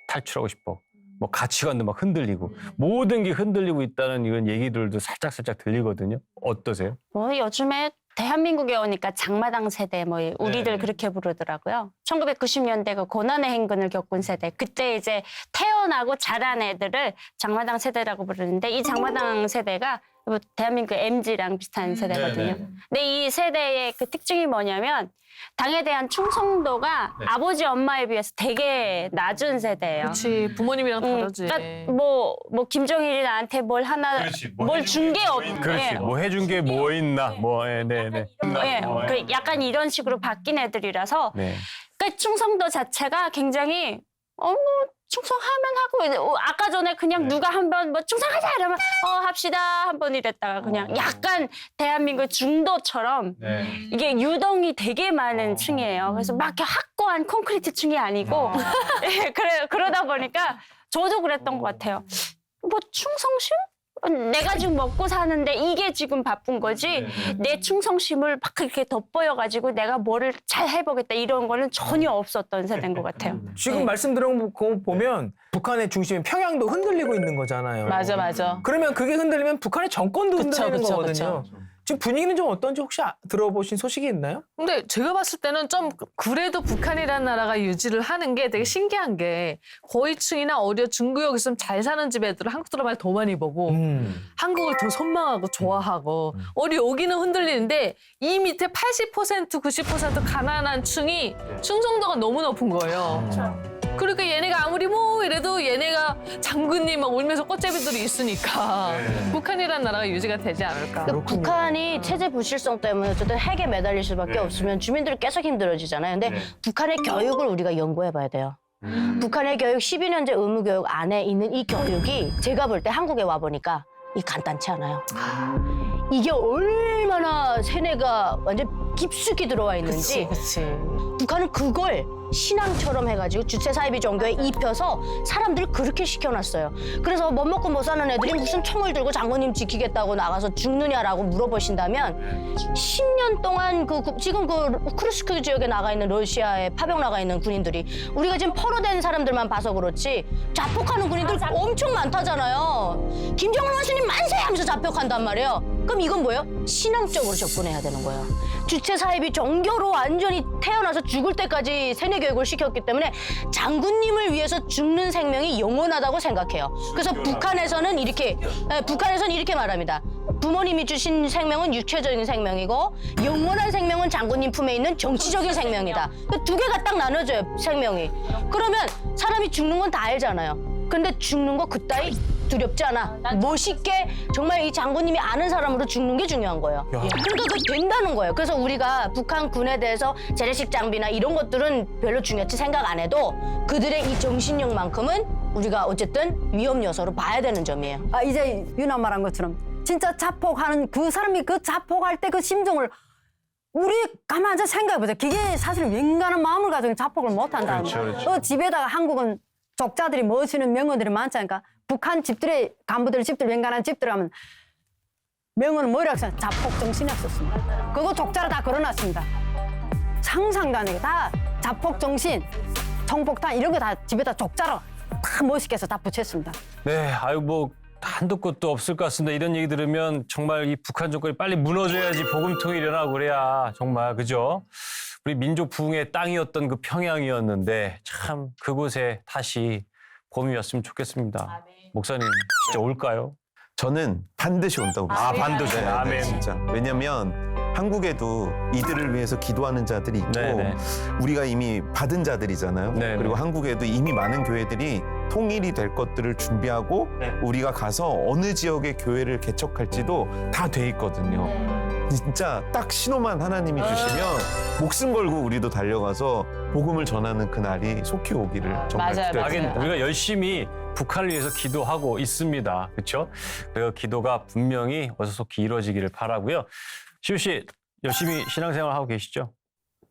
탈출하고 싶어. 뭐 가치관도 막 흔들리고 모든 게 흔들리고 있다는 이런 얘기들도 살짝 들리거든요. 어떠세요? 뭐 요즘에 대한민국에 오니까 장마당 세대 뭐 우리들 그렇게 부르더라고요. 1990년대 그 고난의 행군을 겪은 세대. 그때 이제 태어나고 자란 애들을 장마당 세대라고 부르는데 이 장마당 세대가 대한민국 MZ랑 비슷한 세대거든요. 근데 이 세대의 그 특징이 뭐냐면 당에 대한 충성도가 아버지 엄마에 비해서 되게 낮은 세대예요. 그렇지. 부모님이랑 다르지. 그러니까 뭐 김정일이 나한테 뭘 하나 뭘 준 게 없. 그렇지. 뭐 해준 게 뭐 있나. 뭐 네네. 그 약간 이런 식으로 바뀐 애들이라서 네. 그러니까 충성도 자체가 굉장히 뭐 충성하면 하고 아까 전에 그냥 누가 한번 뭐 충성하자 이러면 합시다 한 번 이랬다가 그냥 약간 대한민국 중도처럼 이게 유동이 되게 많은 층이에요. 그래서 막 이렇게 확고한 콘크리트 층이 아니고 그러다 보니까 저도 그랬던 것 같아요. 뭐 충성심? 내가 지금 먹고 사는데 이게 지금 바쁜 거지 내 충성심을 막 이렇게 덧보여가지고 내가 뭐를 잘 해보겠다 이런 거는 전혀 없었던 세대인 것 같아요. 지금 말씀 들어보고 보면 북한의 중심인 평양도 흔들리고 있는 거잖아요. 맞아. 그러면 그게 흔들리면 북한의 정권도 그쵸, 흔들리는 그쵸, 거거든요. 지금 분위기는 좀 어떤지 혹시 들어보신 소식이 있나요? 근데 제가 봤을 때는 좀 그래도 북한이라는 나라가 유지를 하는 게 되게 신기한 게 고위층이나 어려 중구역 있으면 잘 사는 집 애들은 한국 드라마를 더 많이 보고 한국을 더 선망하고 좋아하고 우리 여기는 흔들리는데 이 밑에 80% 90% 가난한 층이 충성도가 너무 높은 거예요. 그러니까 얘네가 아무리 뭐 이래도 얘네가 장군님 막 울면서 꽃제비들이 있으니까 북한이라는 나라가 유지가 되지 않을까. 그러니까 북한이 체제 불실성 때문에 어쨌든 핵에 매달릴 수밖에 없으면 주민들이 계속 힘들어지잖아요. 근데 북한의 교육을 우리가 연구해봐야 돼요. 북한의 교육 12년제 의무교육 안에 있는 이 교육이 제가 볼 때 한국에 와보니까 이 간단치 않아요. 이게 얼마나 세뇌가 완전 깊숙이 들어와 있는지. 그치. 북한은 그걸 신앙처럼 해가지고 주체 사이비 종교에 입혀서 사람들을 그렇게 시켜놨어요. 그래서 못 먹고 못 사는 애들이 무슨 총을 들고 장군님 지키겠다고 나가서 죽느냐라고 물어보신다면 10년 동안 지금 그 쿠르스크 지역에 나가 있는 러시아에 파병 나가 있는 군인들이 우리가 지금 포로된 사람들만 봐서 그렇지 자폭하는 군인들 엄청 많다잖아요. 김정은 원수님 만세 하면서 자폭한단 말이에요. 그럼 이건 뭐예요? 신앙적으로 접근해야 되는 거예요. 주체 사이비 종교로 완전히 태어나서 죽을 때까지 세뇌 교육을 시켰기 때문에 장군님을 위해서 죽는 생명이 영원하다고 생각해요. 그래서 북한에서는 이렇게 말합니다. 부모님이 주신 생명은 육체적인 생명이고 영원한 생명은 장군님 품에 있는 정치적인 생명이다. 두 개가 딱 나눠져요, 생명이. 그러면 사람이 죽는 건 다 알잖아요. 근데 죽는 거 그따위 두렵지 않아. 멋있게 정말 이 장군님이 아는 사람으로 죽는 게 중요한 거예요. 그러니까 그거 된다는 거예요. 그래서 우리가 북한 군에 대해서 재래식 장비나 이런 것들은 별로 중요치 생각 안 해도 그들의 이 정신력만큼은 우리가 어쨌든 위험 요소로 봐야 되는 점이에요. 이제 유나 말한 것처럼 진짜 자폭하는 그 사람이 그 자폭할 때 그 심정을 우리 가만 앉아 생각해보자. 그게 사실 맹간한 마음을 가지고 자폭을 못한다는 거예요. 집에다가 한국은 족자들이 멋있는 명언들이 많지 않을까? 북한 집들의 간부들 집들 맹간한 집들 하면 명언은 뭐라고 써요? 자폭 정신이라고 썼습니다. 그거 족자로 다 걸어놨습니다. 상상도 안 되게 다 자폭 정신, 정폭탄 이런 거 다 집에다 족자로 다 멋있게 해서 다 붙였습니다. 네, 뭐 한도 끝도 없을 것 같습니다. 이런 얘기 들으면 정말 이 북한 정권이 빨리 무너져야지 복음통이 일어나고 그래야 정말 그죠? 우리 민족 부흥의 땅이었던 그 평양이었는데 참 그곳에 다시 봄이 왔으면 좋겠습니다. 목사님 진짜 올까요? 저는 반드시 온다고 믿습니다. 반드시. 네, 네, 아멘. 진짜. 왜냐면 한국에도 이들을 위해서 기도하는 자들이 있고 네네. 우리가 이미 받은 자들이잖아요. 네네. 그리고 한국에도 이미 많은 교회들이 통일이 될 것들을 준비하고 우리가 가서 어느 지역의 교회를 개척할지도 다 돼 있거든요. 진짜 딱 신호만 하나님이 주시면 목숨 걸고 우리도 달려가서 복음을 전하는 그날이 속히 오기를 정말 맞아요, 기대합니다. 하긴 맞아요. 우리가 열심히 북한을 위해서 기도하고 있습니다. 그렇죠? 그 기도가 분명히 어서 속히 이루어지기를 바라고요. 시우 씨 열심히 신앙생활 하고 계시죠?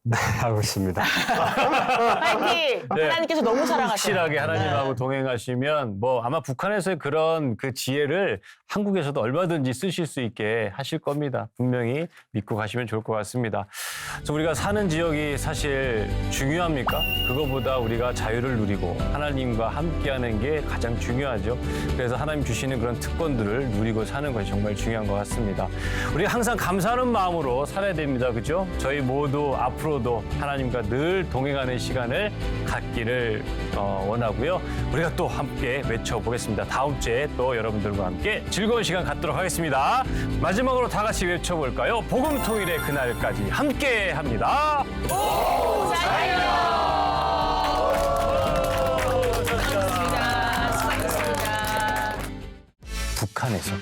네, 하고 있습니다. 파이팅! 하나님께서 너무 사랑하셔요. 확실하게 하나님하고 동행하시면 뭐 아마 북한에서의 그런 그 지혜를 한국에서도 얼마든지 쓰실 수 있게 하실 겁니다. 분명히 믿고 가시면 좋을 것 같습니다. 그래서 우리가 사는 지역이 사실 중요합니까? 그거보다 우리가 자유를 누리고 하나님과 함께하는 게 가장 중요하죠. 그래서 하나님 주시는 그런 특권들을 누리고 사는 것이 정말 중요한 것 같습니다. 우리가 항상 감사하는 마음으로 살아야 됩니다. 그렇죠? 저희 모두 앞으로도 하나님과 늘 동행하는 시간을 갖기를 원하고요. 우리가 또 함께 외쳐보겠습니다. 다음 주에 또 여러분들과 함께 즐거운 시간 갖도록 하겠습니다. 마지막으로 다 같이 외쳐볼까요? 복음 통일의 그날까지 함께 합니다. 북한에서도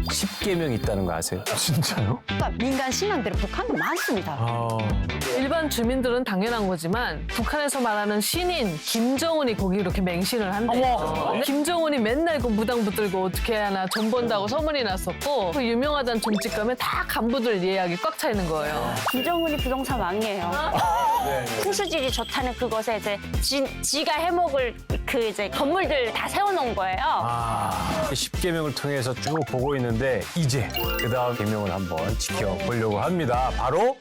10계명이 있다는 거 아세요? 진짜요? 그러니까 민간 신앙들이 북한도 많습니다. 일반 주민들은 당연한 거지만 북한에서 말하는 신인 김정은이 거기 이렇게 맹신을 한대요. 근데 김정은이 맨날 그 무당 붙들고 어떻게 하나 전 본다고 소문이 났었고 그 유명하다는 점집 가면 다 간부들 예약이 꽉 차 있는 거예요. 김정은이 부동산 왕이에요. 풍수질이 좋다는 그것에 이제 지가 해먹을 그 이제 건물들 다 세워놓은 거예요. 10계명을 통해서 쭉 보고 있는데 이제 그 다음 계명을 한번 지켜보려고 합니다. 바로